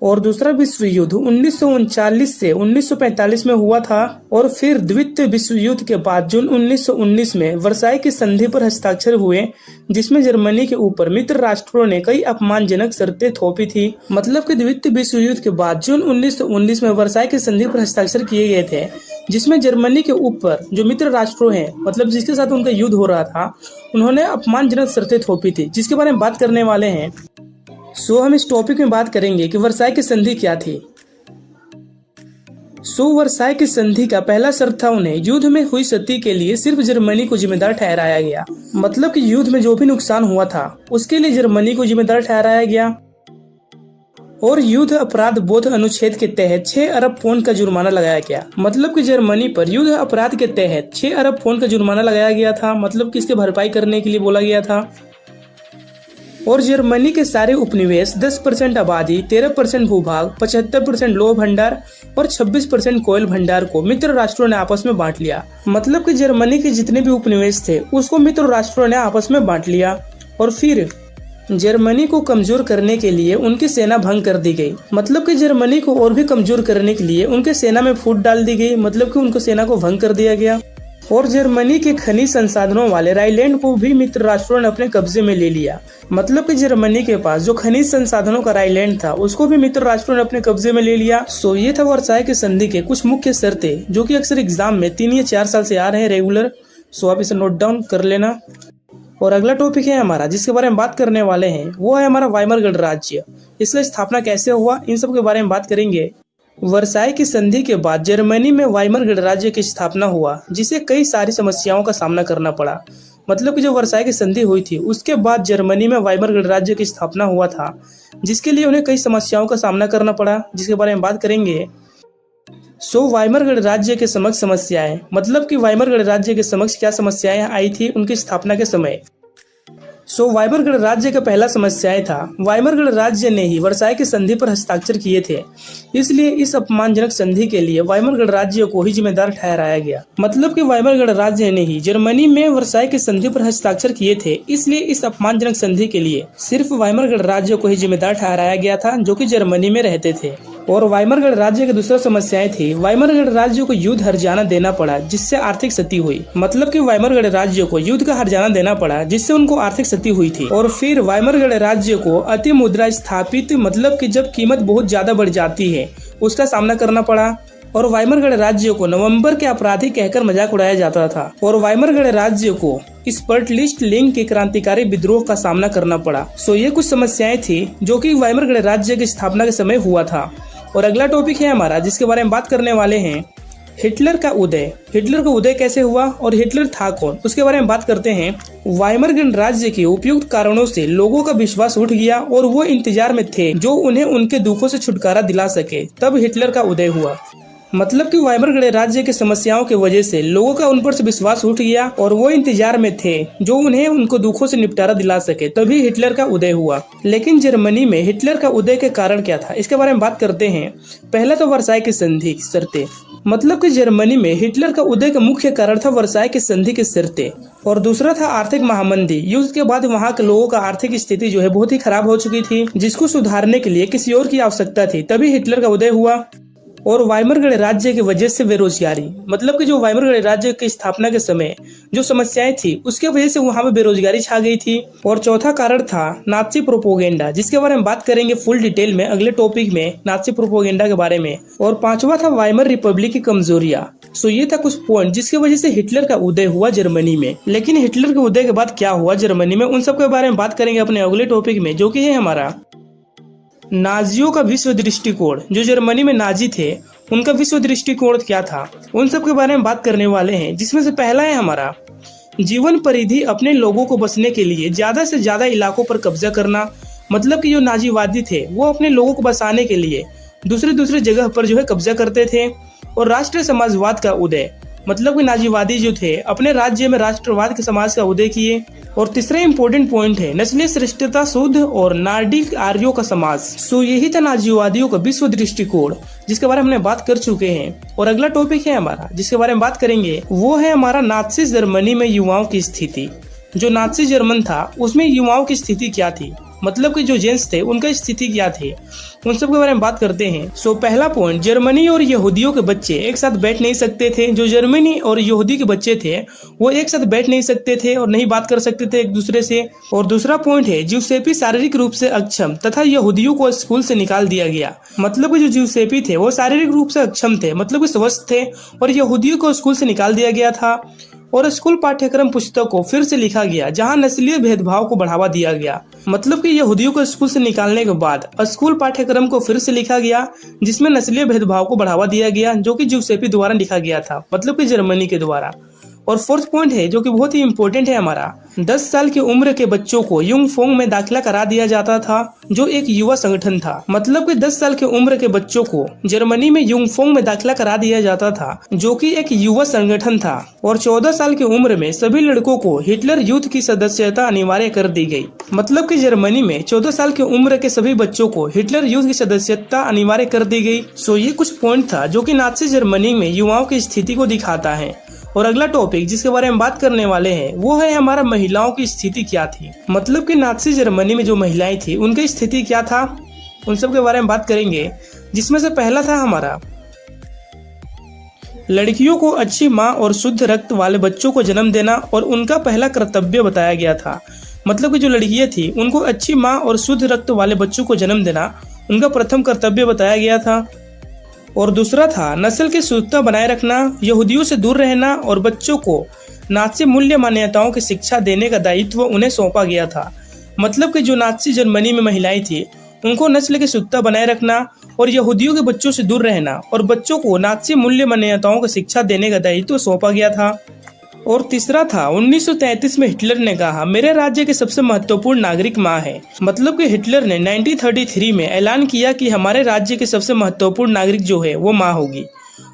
और दूसरा विश्व युद्ध 1939 से 1945 में हुआ था। और फिर द्वितीय विश्व युद्ध के बाद जून 1919 में वर्साई की संधि पर हस्ताक्षर हुए, जिसमें जर्मनी के ऊपर मित्र राष्ट्रों ने कई अपमानजनक शर्तें थोपी थी। मतलब कि द्वितीय विश्व युद्ध के बाद जून 1919 में वर्साई की संधि पर हस्ताक्षर किए गए थे, जिसमें जर्मनी के ऊपर जो मित्र राष्ट्रों हैं, मतलब जिसके साथ उनका युद्ध हो रहा था, उन्होंने अपमानजनक शर्तें थोपी थी, जिसके बारे में बात करने वाले हैं। सो हम इस टॉपिक में बात करेंगे कि वर्साई की संधि क्या थी। सो वर्साई की संधि का पहला शर्त था उन्हें युद्ध में हुई क्षति के लिए सिर्फ जर्मनी को जिम्मेदार ठहराया गया, मतलब कि युद्ध में जो भी नुकसान हुआ था उसके लिए जर्मनी को जिम्मेदार ठहराया गया। और युद्ध अपराध बोध अनुच्छेद के तहत 6 अरब पौंड का जुर्माना लगाया गया, मतलब कि जर्मनी पर युद्ध अपराध के तहत 6 अरब पौंड का जुर्माना लगाया गया था, मतलब कि इसके भरपाई करने के लिए बोला गया था। और जर्मनी के सारे उपनिवेश, 10% आबादी, 13% भूभाग, 75% लौह भंडार और 26% कोयल भंडार को मित्र राष्ट्रों ने आपस में बांट लिया। मतलब कि जर्मनी के जितने भी उपनिवेश थे उसको मित्र राष्ट्रों ने आपस में बांट लिया। और फिर जर्मनी को कमजोर करने के लिए उनकी सेना भंग कर दी गई, मतलब कि जर्मनी को और भी कमजोर करने के लिए उनके सेना में फूट डाल दी गई, मतलब कि उनको सेना को भंग कर दिया गया। और जर्मनी के खनिज संसाधनों वाले राइनलैंड को भी मित्र राष्ट्रों ने अपने कब्जे में ले लिया, मतलब कि जर्मनी के पास जो खनिज संसाधनों का राइनलैंड था उसको भी मित्र राष्ट्रों ने अपने कब्जे में ले लिया। सो ये था वर्साई की संधि के कुछ मुख्य शर्तें, जो कि अक्सर एग्जाम में 3 या 4 साल से आ रहे हैं रेगुलर। सो आप इसे नोट डाउन कर लेना। और अगला टॉपिक है हमारा जिसके बारे में बात करने वाले हैं, वो है हमारा वाइमर गणराज्य। इसका स्थापना कैसे हुआ, इन सब के बारे में बात करेंगे। वर्साई की संधि के बाद जर्मनी में वाइमर गणराज्य की स्थापना हुआ, जिसे कई सारी समस्याओं का सामना करना पड़ा। मतलब कि जो वर्साई की संधि हुई थी उसके बाद जर्मनी में वाइमर गणराज्य की स्थापना हुआ था, जिसके लिए उन्हें कई समस्याओं का सामना करना पड़ा, जिसके बारे में बात करेंगे। सो वाइमर गणराज्य के समक्ष समस्याएं, मतलब कि वाइमर गणराज्य के समक्ष क्या समस्याएं आई थी उनकी स्थापना के समय। सो वाइमर गणराज्य का पहला समस्याएं था, वाइमर गणराज्य ने ही वर्साई की संधि पर हस्ताक्षर किए थे, इसलिए इस अपमानजनक संधि के लिए वाइमर गणराज्य को ही जिम्मेदार ठहराया गया। मतलब कि वाइमर गणराज्य ने ही जर्मनी में वर्साई की संधि पर हस्ताक्षर किए थे, इसलिए इस अपमानजनक संधि के लिए सिर्फ वाइमर गणराज्य को ही जिम्मेदार ठहराया गया था, जो कि जर्मनी में रहते थे। और वाइमर गणराज्य की दूसरा समस्याएं थी, वाइमर गणराज्य को युद्ध हर्जाना देना पड़ा जिससे आर्थिक क्षति हुई। मतलब कि वाइमर गणराज्य को युद्ध का हर्जाना देना पड़ा जिससे उनको आर्थिक क्षति हुई थी। और फिर वाइमर गणराज्य को अति मुद्रा स्थापित, मतलब कि जब कीमत बहुत ज्यादा बढ़ जाती है, उसका सामना करना पड़ा। और वाइमर गणराज्य को नवंबर के अपराधी कहकर मजाक उड़ाया जाता था। और वाइमर गणराज्य को स्पर्टलिस्ट लिंग के क्रांतिकारी विद्रोह का सामना करना पड़ा। ये कुछ समस्याएं थी जो कि वाइमर गणराज्य की स्थापना के समय हुआ था। और अगला टॉपिक है हमारा जिसके बारे में बात करने वाले हैं, हिटलर का उदय। हिटलर का उदय कैसे हुआ और हिटलर था कौन, उसके बारे में बात करते हैं। वाइमर गणराज्य के उपयुक्त कारणों से लोगों का विश्वास उठ गया और वो इंतजार में थे जो उन्हें उनके दुखों से छुटकारा दिला सके। तब हिटलर का उदय हुआ। मतलब कि वाइमर गणराज्य की समस्याओं की वजह से लोगों का उन पर से विश्वास उठ गया और वो इंतजार में थे जो उन्हें उनको दुखों से निपटारा दिला सके, तभी हिटलर का उदय हुआ। लेकिन जर्मनी में हिटलर का उदय के कारण क्या था, इसके बारे में बात करते हैं। पहला तो वर्साई की संधि की शर्तें। मतलब कि जर्मनी में हिटलर का उदय का मुख्य कारण था वर्साई की संधि की शर्तें। और दूसरा था आर्थिक महामंदी। युद्ध के बाद वहाँ के लोगों का आर्थिक स्थिति जो है बहुत ही खराब हो चुकी थी, जिसको सुधारने के लिए किसी और की आवश्यकता थी, तभी हिटलर का उदय हुआ। और वाइमर गणराज्य की वजह से बेरोजगारी। मतलब कि जो वाइमर गणराज्य की स्थापना के समय जो समस्याएं थी उसके वजह से वहां पे बेरोजगारी छा गई थी। और चौथा कारण था नाजी प्रोपोगेंडा, जिसके बारे में बात करेंगे फुल डिटेल में अगले टॉपिक में नाजी प्रोपोगेंडा के बारे में। और पांचवा था वाइमर रिपब्लिक की कमजोरियां। ये था कुछ पॉइंट जिसकी वजह से हिटलर का उदय हुआ जर्मनी में। लेकिन हिटलर के उदय के बाद क्या हुआ जर्मनी में, उन सब के बारे में बात करेंगे अपने अगले टॉपिक में, जो कि है हमारा नाजियों का विश्व दृष्टिकोण। जो जर्मनी में नाजी थे उनका विश्व दृष्टिकोण क्या था, उन सब के बारे में बात करने वाले हैं। जिसमें से पहला है हमारा जीवन परिधि, अपने लोगों को बसने के लिए ज्यादा से ज्यादा इलाकों पर कब्जा करना। मतलब कि जो नाजीवादी थे वो अपने लोगों को बसाने के लिए दूसरे जगह पर जो है कब्जा करते थे। और राष्ट्रीय समाजवाद का उदय। मतलब कि नाजीवादी जो थे अपने राज्य में राष्ट्रवाद के समाज का उदय किए। और तीसरा इम्पोर्टेंट पॉइंट है नस्लीय श्रेष्ठता, शुद्ध और नार्डिक आर्यों का समाज। यही था नाजीवादियों का विश्व दृष्टिकोण, जिसके बारे में हमने बात कर चुके हैं। और अगला टॉपिक है हमारा जिसके बारे में बात करेंगे, वो है हमारा नाजी जर्मनी में युवाओं की स्थिति। जो नाजी जर्मन था उसमें युवाओं की स्थिति क्या थी, मतलब कि जो जेंट्स थे उनका स्थिति क्या थी, उन सब के बारे में बात करते हैं। पहला पॉइंट, जर्मनी और यहूदियों के बच्चे एक साथ बैठ नहीं सकते थे। जो जर्मनी और यहूदी के बच्चे थे वो एक साथ बैठ नहीं सकते थे और नहीं बात कर सकते थे एक दूसरे से। और दूसरा पॉइंट है ज्यूसेपी शारीरिक रूप से अक्षम तथा यहूदियों को स्कूल से निकाल दिया गया। मतलब कि जो ज्यूसेपी थे वो शारीरिक रूप से अक्षम थे, मतलब कि स्वस्थ थे, और यहूदियों को स्कूल से निकाल दिया गया था। और स्कूल पाठ्यक्रम पुस्तक को फिर से लिखा गया जहां नस्लीय भेदभाव को बढ़ावा दिया गया। मतलब कि यहूदियों को स्कूल से निकालने के बाद स्कूल पाठ्यक्रम को फिर से लिखा गया जिसमें नस्लीय भेदभाव को बढ़ावा दिया गया, जो कि ज्यूसेपी द्वारा लिखा गया था, मतलब कि जर्मनी के द्वारा। और फोर्थ पॉइंट है जो कि बहुत ही इम्पोर्टेंट है हमारा, 10 साल की उम्र के बच्चों को युंग फोंग में दाखिला करा दिया जाता था, जो एक युवा संगठन था। मतलब कि 10 साल की उम्र के बच्चों को जर्मनी में युंग फोंग में दाखिला करा दिया जाता था, जो कि एक युवा संगठन था। और 14 साल की उम्र में सभी लड़कों को हिटलर यूथ की सदस्यता अनिवार्य कर दी गई। मतलब कि जर्मनी में 14 साल की उम्र के सभी बच्चों को हिटलर यूथ की सदस्यता अनिवार्य कर दी गई। ये कुछ पॉइंट था जो कि नाजी जर्मनी में युवाओं की स्थिति को दिखाता है। और अगला टॉपिक जिसके बारे में बात करने वाले हैं वो है हमारा महिलाओं की स्थिति क्या थी। मतलब कि नाजी जर्मनी में जो महिलाएं थी उनकी स्थिति क्या था, उन सब के बारे में बात करेंगे। जिसमें से पहला था हमारा लड़कियों को अच्छी माँ और शुद्ध रक्त वाले बच्चों को जन्म देना, और उनका पहला कर्तव्य बताया गया था। मतलब कि जो लड़कियां थी उनको अच्छी माँ और शुद्ध रक्त वाले बच्चों को जन्म देना उनका प्रथम कर्तव्य बताया गया था। और दूसरा था नस्ल की शुद्धता बनाए रखना, यहूदियों से दूर रहना, और बच्चों को नाजी मूल्य मान्यताओं की शिक्षा देने का दायित्व उन्हें सौंपा गया था। मतलब कि जो नाजी जर्मनी में महिलाएं थी उनको नस्ल की शुद्धता बनाए रखना और यहूदियों के बच्चों से दूर रहना, और बच्चों को नाजी मूल्य मान्यताओं की शिक्षा देने का दायित्व सौंपा गया था। और तीसरा था 1933 में हिटलर ने कहा मेरे राज्य के सबसे महत्वपूर्ण नागरिक माँ है। मतलब कि हिटलर ने 1933 में ऐलान किया कि हमारे राज्य के सबसे महत्वपूर्ण नागरिक जो है वो माँ होगी।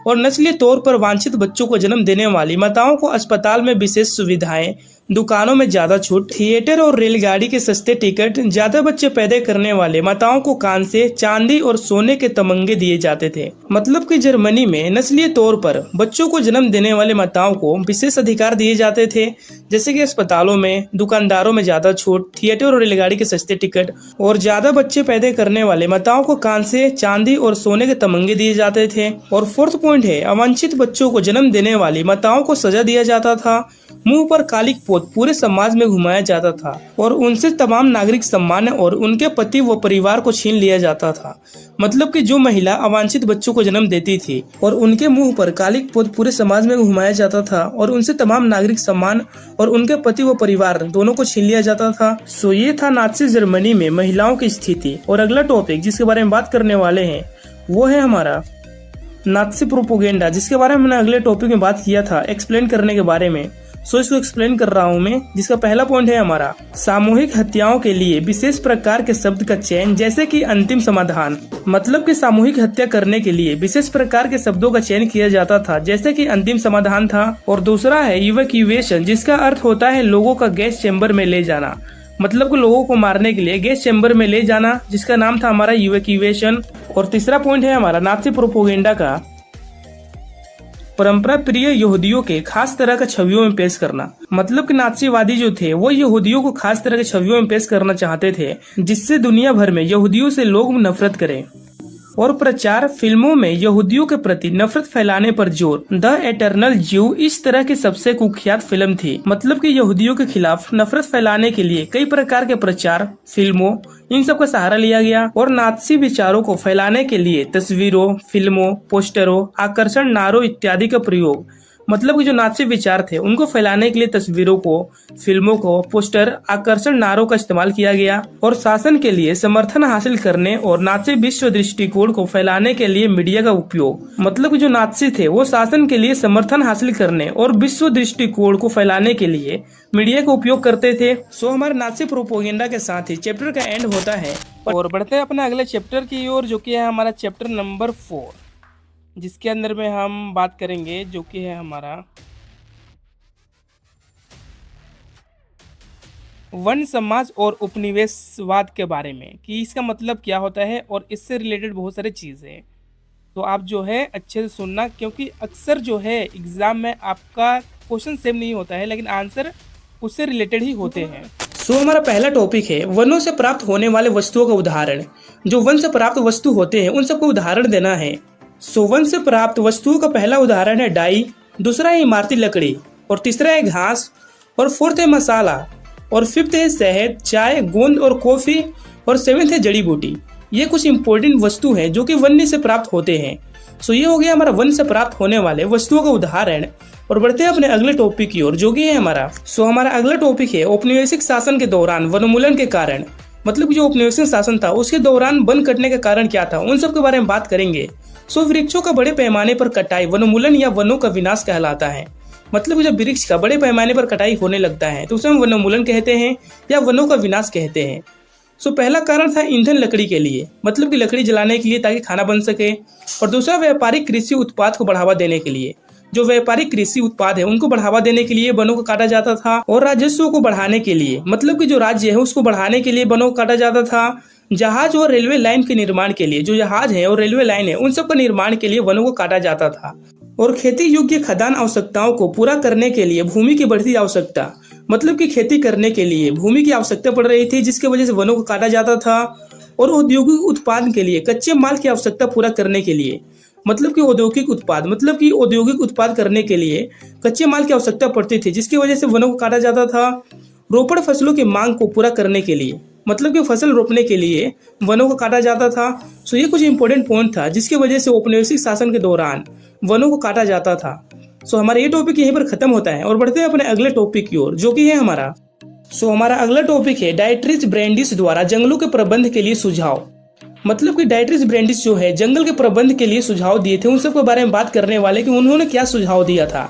और नस्लीय तौर पर वांछित बच्चों को जन्म देने वाली माताओं को अस्पताल में विशेष सुविधाएं दुकानों में ज्यादा छूट, थिएटर और रेलगाड़ी के सस्ते टिकट, ज्यादा बच्चे पैदा करने वाले माताओं को कान से चांदी और सोने के तमंगे दिए जाते थे। मतलब कि जर्मनी में नस्लीय तौर पर बच्चों को जन्म देने वाले माताओं को विशेष अधिकार दिए जाते थे, जैसे कि अस्पतालों में, दुकानदारों में ज्यादा छूट, थिएटर और रेलगाड़ी के सस्ते टिकट, और ज्यादा बच्चे पैदा करने वाले माताओं को कान से चांदी और सोने के तमंगे दिए जाते थे। और फोर्थ पॉइंट है, अवांछित बच्चों को जन्म देने वाली माताओं को सजा दिया जाता था, मुंह पर कालिक पोत पूरे समाज में घुमाया जाता था और उनसे तमाम नागरिक सम्मान और उनके पति व परिवार को छीन लिया जाता था। मतलब कि जो महिला अवांछित बच्चों को जन्म देती थी और उनके मुंह पर कालिक पोत पूरे समाज में घुमाया जाता था और उनसे तमाम नागरिक सम्मान और उनके पति व परिवार दोनों को छीन लिया जाता था। सो ये था नाज़ी जर्मनी में महिलाओं की स्थिति। और अगला टॉपिक जिसके बारे में बात करने वाले हैं वो है हमारा नाज़ी प्रोपेगेंडा, जिसके बारे में मैंने अगले टॉपिक में बात किया था एक्सप्लेन करने के बारे में। सो इसको एक्सप्लेन कर रहा हूँ मैं, जिसका पहला पॉइंट है हमारा सामूहिक हत्याओं के लिए विशेष प्रकार के शब्द का चयन, जैसे कि अंतिम समाधान। मतलब कि सामूहिक हत्या करने के लिए विशेष प्रकार के शब्दों का चयन किया जाता था, जैसे कि अंतिम समाधान था। और दूसरा है इवैक्यूएशन, जिसका अर्थ होता है लोगों का गैस चैम्बर में ले जाना। मतलब कि लोगों को मारने के लिए गैस चैम्बर में ले जाना, जिसका नाम था हमारा इवैक्यूएशन। और तीसरा पॉइंट है हमारा नाज़ी प्रोपेगेंडा का परंपरा प्रिय यहूदियों के खास तरह का छवियों में पेश करना। मतलब कि नाज़ीवादी जो थे वो यहूदियों को खास तरह के छवियों में पेश करना चाहते थे, जिससे दुनिया भर में यहूदियों से लोग नफरत करें। और प्रचार फिल्मों में यहूदियों के प्रति नफरत फैलाने पर जोर। द एटर्नल ज्यू इस तरह की सबसे कुख्यात फिल्म थी। मतलब कि यहूदियों के खिलाफ नफरत फैलाने के लिए कई प्रकार के प्रचार फिल्मों इन सब का सहारा लिया गया। और नाज़ी विचारों को फैलाने के लिए तस्वीरों, फिल्मों, पोस्टरों, आकर्षण नारों इत्यादि का प्रयोग। मतलब कि जो नाज़ी विचार थे उनको फैलाने के लिए तस्वीरों को, फिल्मों को, पोस्टर, आकर्षण नारों का इस्तेमाल किया गया। और शासन के लिए समर्थन हासिल करने और नाज़ी विश्व दृष्टिकोण को फैलाने के लिए मीडिया का उपयोग। मतलब कि जो नाज़ी थे वो शासन के लिए समर्थन हासिल करने और विश्व दृष्टिकोण को फैलाने के लिए मीडिया का उपयोग करते थे। सो हमारे नाज़ी प्रोपेगेंडा के साथ ही चैप्टर का एंड होता है और बढ़ते हैं अपने अगले चैप्टर की ओर, जो कि है हमारा चैप्टर नंबर 4, जिसके अंदर में हम बात करेंगे जो कि है हमारा वन समाज और उपनिवेशवाद के बारे में, कि इसका मतलब क्या होता है और इससे रिलेटेड बहुत सारी चीज़ें हैं। तो आप जो है अच्छे से सुनना, क्योंकि अक्सर जो है एग्जाम में आपका क्वेश्चन सेम नहीं होता है लेकिन आंसर उससे रिलेटेड ही होते हैं। सो हमारा पहला टॉपिक है वनों से प्राप्त होने वाले वस्तुओं का उदाहरण। जो वन से प्राप्त वस्तु होते हैं उन सबको उदाहरण देना है। सो वन से प्राप्त वस्तुओं का पहला उदाहरण है डाई, दूसरा है इमारती लकड़ी, और तीसरा है घास, और फोर्थ है मसाला, और फिफ्थ है शहद, चाय, गोंद और कॉफी, और सेवेंथ है जड़ी बूटी। ये कुछ इंपॉर्टेंट वस्तु हैं जो कि वन से प्राप्त होते हैं। सो ये हो गया हमारा वन से प्राप्त होने वाले वस्तुओं का उदाहरण। और बढ़ते हैं अपने अगले टॉपिक की ओर, जो कि है हमारा हमारा अगला टॉपिक है औपनिवेशिक शासन के दौरान वनोन्मूलन के कारण। मतलब जो औपनिवेशिक शासन था उसके दौरान वन कटने का कारण क्या था, उन सब के बारे में बात करेंगे। वृक्षों का बड़े पैमाने पर कटाई वनोन्मूलन या वनों का विनाश कहलाता है। मतलब जब वृक्ष का बड़े पैमाने पर कटाई होने लगता है तो उसे हम वनोन्मूलन कहते हैं या वनों का विनाश कहते हैं। पहला कारण था ईंधन लकड़ी के लिए, मतलब कि लकड़ी जलाने के लिए ताकि खाना बन सके। और दूसरा व्यापारिक कृषि उत्पाद को बढ़ावा देने के लिए। जो व्यापारिक कृषि उत्पाद है उनको बढ़ावा देने के लिए वनों को काटा जाता था। और राजस्व को बढ़ाने के लिए, मतलब कि जो राज्य है उसको बढ़ाने के लिए वनों को काटा जाता था। जहाज और रेलवे लाइन के निर्माण के लिए, जो जहाज है और रेलवे लाइन है उन सब का निर्माण के लिए वनों को काटा जाता था। और खेती योग्य खदान आवश्यकताओं को पूरा करने के लिए भूमि की बढ़ती आवश्यकता, मतलब कि खेती करने के लिए भूमि की आवश्यकता पड़ रही थी, जिसकी वजह से वनों को काटा जाता था। और औद्योगिक उत्पादन के लिए कच्चे माल की आवश्यकता पूरा करने के लिए, मतलब कि औद्योगिक उत्पाद करने के लिए कच्चे माल की आवश्यकता पड़ती थी, जिसकी वजह से वनों को काटा जाता था। रोपड़ फसलों की मांग को पूरा करने के लिए, मतलब कि फसल रोपने के लिए वनों को काटा जाता था। ये कुछ इंपॉर्टेंट पॉइंट था जिसकी वजह से औपनिवेशिक शासन के दौरान वनों को काटा जाता था। हमारा ये टॉपिक यहीं पर खत्म होता है और बढ़ते हैं अपने अगले टॉपिक की ओर, जो कि है हमारा अगला टॉपिक है डाइट्रिच ब्रैंडिस द्वारा जंगलों के प्रबंध के लिए सुझाव। मतलब कि डाइट्रिच ब्रैंडिस जो है जंगल के प्रबंध के लिए सुझाव दिए थे, उन सब के बारे में बात करने वाले कि उन्होंने क्या सुझाव दिया था।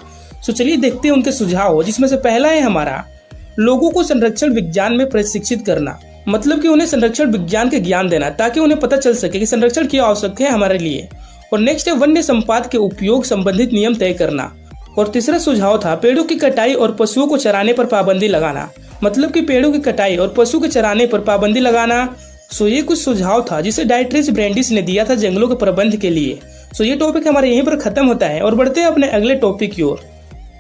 चलिए देखते हैं उनके सुझाव, जिसमें से पहला है हमारा लोगों को संरक्षण विज्ञान में प्रशिक्षित करना। मतलब कि उन्हें संरक्षण विज्ञान के ज्ञान देना ताकि उन्हें पता चल सके कि संरक्षण क्यों आवश्यक है हमारे लिए। और नेक्स्ट है वन्य संपदा के उपयोग संबंधित नियम तय करना। और तीसरा सुझाव था पेड़ों की कटाई और पशुओं को चराने पर पाबंदी लगाना। मतलब कि पेड़ों की कटाई और पशु के चराने पर पाबंदी लगाना। सो ये कुछ सुझाव था जिसे डाइट्रेस ब्रैंडिस ने दिया था जंगलों के प्रबंध के लिए। सो ये टॉपिक हमारे यहीं पर खत्म होता है और बढ़ते हैं अपने अगले टॉपिक की ओर।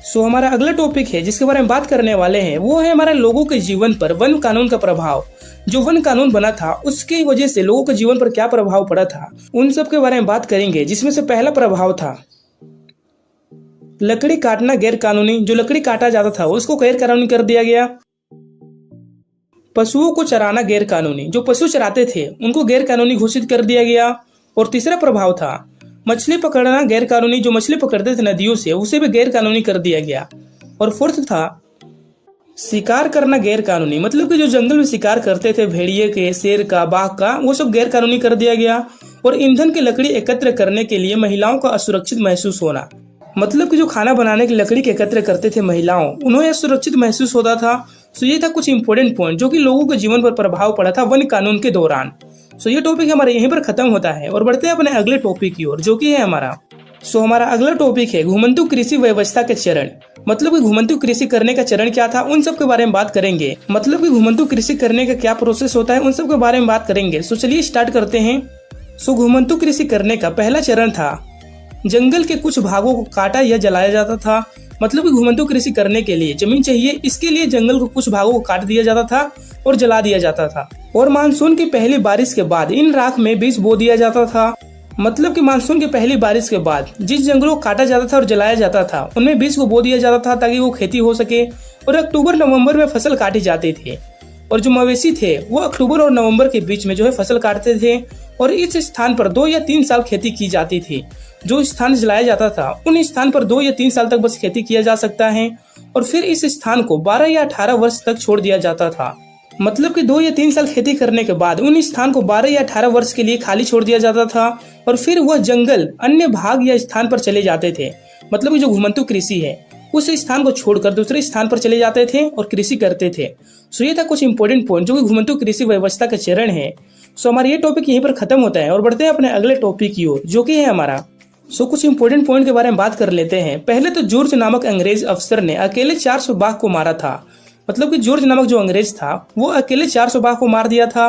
सो हमारा अगला टॉपिक है जिसके बारे में बात करने वाले हैं वो है हमारे लोगों के जीवन पर वन कानून का प्रभाव। जो वन कानून बना था उसकी वजह से लोगों के जीवन पर क्या प्रभाव पड़ा था, उन सब के बारे में बात करेंगे। जिसमें से पहला प्रभाव था लकड़ी काटना गैर कानूनी। जो लकड़ी काटा जाता था उसको गैर कानूनी कर दिया गया। पशुओं को चराना गैर कानूनी। जो पशु चराते थे उनको गैर कानूनी घोषित कर दिया गया। और तीसरा प्रभाव था मछली पकड़ना गैर कानूनी। जो मछली पकड़ते थे नदियों से उसे भी गैर कानूनी कर दिया गया। और फोर्थ था शिकार करना गैर कानूनी। मतलब कि जो जंगल में शिकार करते थे भेड़िए के, शेर का, बाघ का, वो सब गैर कानूनी कर दिया गया। और ईंधन की लकड़ी एकत्र करने के लिए महिलाओं को असुरक्षित महसूस होना। मतलब कि जो खाना बनाने की लकड़ी के एकत्र करते थे महिलाओं, उन्हें असुरक्षित महसूस होता था। सो ये था कुछ इंपॉर्टेंट पॉइंट जो कि लोगों के जीवन पर प्रभाव पड़ा था वन कानून के दौरान। सो ये टॉपिक हमारे यहीं पर खत्म होता है और बढ़ते हैं अपने अगले टॉपिक की ओर जो कि है हमारा अगला टॉपिक है घुमंतु कृषि व्यवस्था के चरण। मतलब कि घुमंतु कृषि करने का चरण क्या था उन सब के बारे में बात करेंगे। मतलब कि घुमंतु कृषि करने का क्या प्रोसेस होता है उन सब के बारे में बात करेंगे। सो चलिए स्टार्ट करते हैं। सो घुमंतु कृषि करने का पहला चरण था जंगल के कुछ भागों को काटा या जलाया जाता था। मतलब कि घुमंतु कृषि करने के लिए जमीन चाहिए, इसके लिए जंगल को कुछ भागों को काट दिया जाता था और जला दिया जाता था। और मानसून की पहली बारिश के बाद इन राख में बीज बो दिया जाता था। मतलब कि मानसून की पहली बारिश के बाद जिस जंगलों को काटा जाता था और जलाया जाता था उनमें बीज को बो दिया जाता था ताकि वो खेती हो सके। और अक्टूबर नवंबर में फसल काटी जाती थी। और जो मवेशी थे वो अक्टूबर और नवंबर के बीच में जो है फसल काटते थे। और इस स्थान पर 2 या 3 साल खेती की जाती थी। जो स्थान जलाया जाता था उन स्थान पर 2 या 3 साल तक बस खेती किया जा सकता है। और फिर इस स्थान को 12 या 18 वर्ष तक छोड़ दिया जाता था। मतलब कि 2 या 3 साल खेती करने के बाद उन स्थान को 12 या 18 वर्ष के लिए खाली छोड़ दिया जाता था। और फिर वह जंगल अन्य भाग या स्थान पर चले जाते थे। मतलब कि जो घुमंतु कृषि है उस स्थान को छोड़कर दूसरे स्थान पर चले जाते थे और कृषि करते थे। सो ये था कुछ इंपॉर्टेंट पॉइंट जो कि घुमंतु कृषि व्यवस्था का चरण है। सो हमारा ये टॉपिक यहीं पर खत्म होता है और बढ़ते हैं अपने अगले टॉपिक की ओर जो कि है हमारा। सो कुछ इंपॉर्टेंट पॉइंट के बारे में बात कर लेते हैं। पहले तो जॉर्ज नामक अंग्रेज अफसर ने अकेले 400 बाघ को मारा था। मतलब कि जॉर्ज नामक जो अंग्रेज था वो अकेले 400 बाघ को मार दिया था।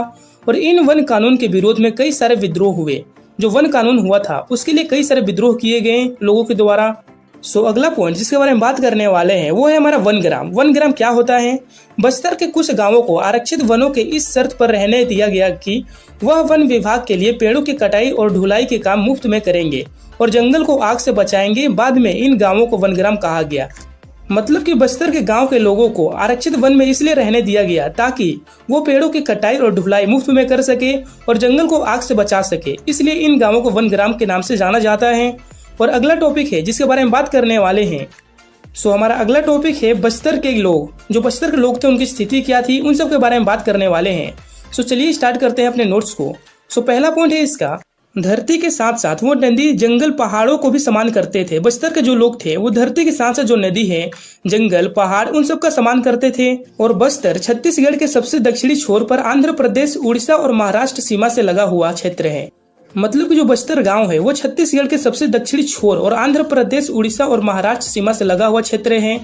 और इन वन कानून के विरोध में कई सारे विद्रोह हुए। जो वन कानून हुआ था उसके लिए कई सारे विद्रोह किए गए लोगों के द्वारा। सो अगला पॉइंट जिसके बारे में बात करने वाले हैं वो है हमारा वनग्राम। वनग्राम क्या होता है? बस्तर के कुछ गांवों को आरक्षित वनों के इस शर्त पर रहने दिया गया कि वह वन विभाग के लिए पेड़ों की कटाई और ढुलाई के काम मुफ्त में करेंगे और जंगल को आग से बचाएंगे। बाद में इन गांवों को वनग्राम कहा गया। मतलब कि बस्तर के गांव के लोगों को आरक्षित वन में इसलिए रहने दिया गया ताकि वो पेड़ों की कटाई और ढुलाई मुफ्त में कर सके और जंगल को आग से बचा सके। इसलिए इन गांवों को वनग्राम के नाम से जाना जाता है। और अगला टॉपिक है जिसके बारे में बात करने वाले हैं। सो हमारा अगला टॉपिक है बस्तर के लोग। जो बस्तर के लोग थे उनकी स्थिति क्या थी उन सब के बारे में बात करने वाले हैं। सो चलिए स्टार्ट करते हैं अपने नोट्स को। सो पहला पॉइंट है इसका, धरती के साथ साथ वो नदी, जंगल, पहाड़ों को भी सम्मान करते थे। बस्तर के जो लोग थे वो धरती के साथ साथ जो नदी है, जंगल, पहाड़, उन सब का सम्मान करते थे। और बस्तर छत्तीसगढ़ के सबसे दक्षिणी छोर पर आंध्र प्रदेश, उड़ीसा और महाराष्ट्र सीमा से लगा हुआ क्षेत्र है। मतलब कि जो बस्तर गांव है वो छत्तीसगढ़ के सबसे दक्षिणी छोर और आंध्र प्रदेश, उड़ीसा और महाराष्ट्र सीमा से लगा हुआ क्षेत्र है।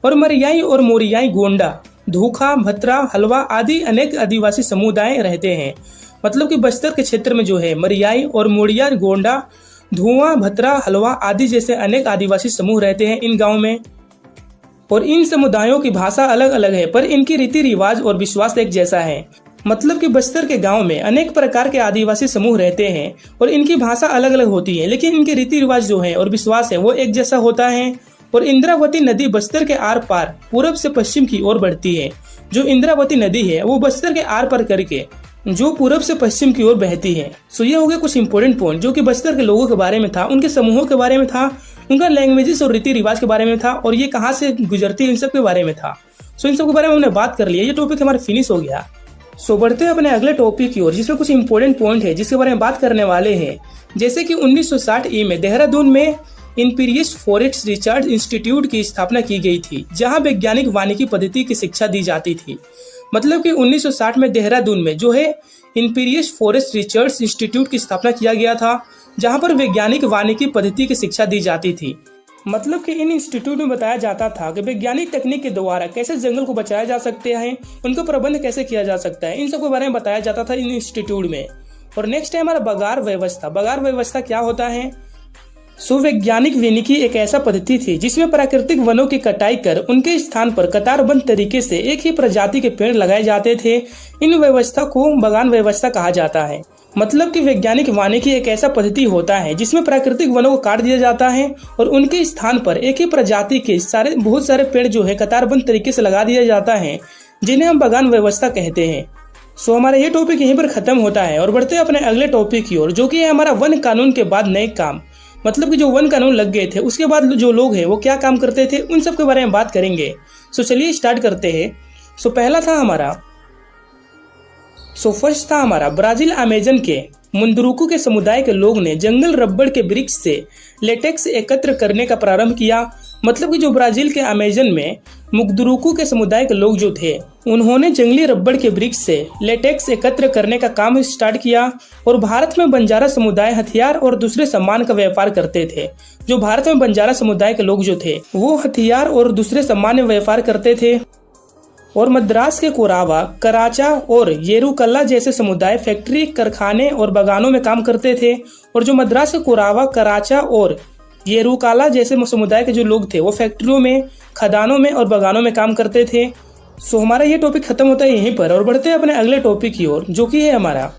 और मरियाई और मोरियाई, गोंडा, धूखा, भत्रा, हलवा आदि अनेक आदिवासी समुदाय रहते हैं। मतलब कि बस्तर के क्षेत्र में जो है मरियाई और मोरिया, गोंडा, धुआं, भत्रा, हलवा आदि जैसे अनेक आदिवासी समूह रहते हैं इन गाँव में। और इन समुदायों की भाषा अलग अलग है पर इनकी रीति रिवाज और विश्वास एक जैसा है। मतलब कि बस्तर के गांव में अनेक प्रकार के आदिवासी समूह रहते हैं और इनकी भाषा अलग अलग होती है लेकिन इनके रीति रिवाज जो है और विश्वास है वो एक जैसा होता है। और इंद्रावती नदी बस्तर के आर पार पूरब से पश्चिम की ओर बढ़ती है। जो इंद्रावती नदी है वो बस्तर के आर पार करके जो पूरब से पश्चिम की ओर बहती है। सो ये हो गया कुछ इंपॉर्टेंट पॉइंट जो कि बस्तर के लोगों के बारे में था, उनके समूहों के बारे में था, उनका लैंग्वेजेस और रीति रिवाज के बारे में था और ये कहाँ से गुजरती है इन सब के बारे में था। सो इन सब के बारे में हमने बात कर लिया। ये टॉपिक हमारा फिनिश हो गया। सो बढ़ते हैं अपने अगले टॉपिक की ओर जिसमें कुछ इंपॉर्टेंट पॉइंट है जिसके बारे में बात करने वाले हैं। जैसे कि 1960 ई में देहरादून में इंपीरियस फॉरेस्ट रिसर्च इंस्टीट्यूट की स्थापना की गई थी जहां वैज्ञानिक वानिकी पद्धति की शिक्षा दी जाती थी। मतलब कि 1960 में देहरादून में जो है इंपीरियस फॉरेस्ट रिसर्च इंस्टीट्यूट की स्थापना किया गया था जहां पर वैज्ञानिक वानिकी पद्धति की शिक्षा दी जाती थी। मतलब कि इन इंस्टीट्यूट में बताया जाता था कि वैज्ञानिक तकनीक के द्वारा कैसे जंगल को बचाया जा सकते हैं, उनका प्रबंध कैसे किया जा सकता है, इन सब के बारे में बताया जाता था इन इंस्टीट्यूट में। और नेक्स्ट है हमारा बगार व्यवस्था। बगार व्यवस्था क्या होता है? वैज्ञानिक वानिकी एक ऐसा पद्धति थी जिसमें प्राकृतिक वनों की कटाई कर उनके स्थान पर कतारबंद तरीके से एक ही प्रजाति के पेड़ लगाए जाते थे। इन व्यवस्था को बगान व्यवस्था कहा जाता है। मतलब कि वैज्ञानिक वानिकी एक ऐसा पद्धति होता है जिसमें प्राकृतिक वनों को काट दिया जाता है और उनके स्थान पर एक ही प्रजाति के बहुत सारे पेड़ जो है कतारबंद तरीके से लगा दिया जाता है, जिन्हें हम बगान व्यवस्था कहते हैं। हमारा ये टॉपिक यहीं पर खत्म होता है और बढ़ते हैं अपने अगले टॉपिक की ओर, जो कि है हमारा वन कानून के बाद नए काम। मतलब कि जो वन कानून लग गए थे उसके बाद जो लोग हैं वो क्या काम करते थे, उन सब के बारे में बात करेंगे। चलिए स्टार्ट करते हैं। पहला था हमारा फर्स्ट था हमारा ब्राजील अमेजन के मुंदरुकू के समुदाय के लोग ने जंगल रबड़ के वृक्ष से लेटेक्स एकत्र करने का प्रारंभ किया। मतलब कि जो ब्राजील के अमेजन में मुंदरुकू के समुदाय के लोग जो थे उन्होंने जंगली रबड़ के वृक्ष से लेटेक्स एकत्र करने का काम स्टार्ट किया। और भारत में बंजारा समुदाय हथियार और दूसरे सामान का व्यापार करते थे। जो भारत में बंजारा समुदाय के लोग जो थे वो हथियार और दूसरे सामान में व्यापार करते थे। और मद्रास के कोरावा, कराचा और येरुकल्ला जैसे समुदाय फैक्ट्री, कारखाने और बागानों में काम करते थे। और जो मद्रास के कोरावा, कराचा और येरुकाला जैसे समुदाय के जो लोग थे वो फैक्ट्रियों में, खदानों में और बागानों में काम करते थे। हमारा ये टॉपिक खत्म होता है यहीं पर और बढ़ते हैं अपने अगले टॉपिक की ओर, जो कि है हमारा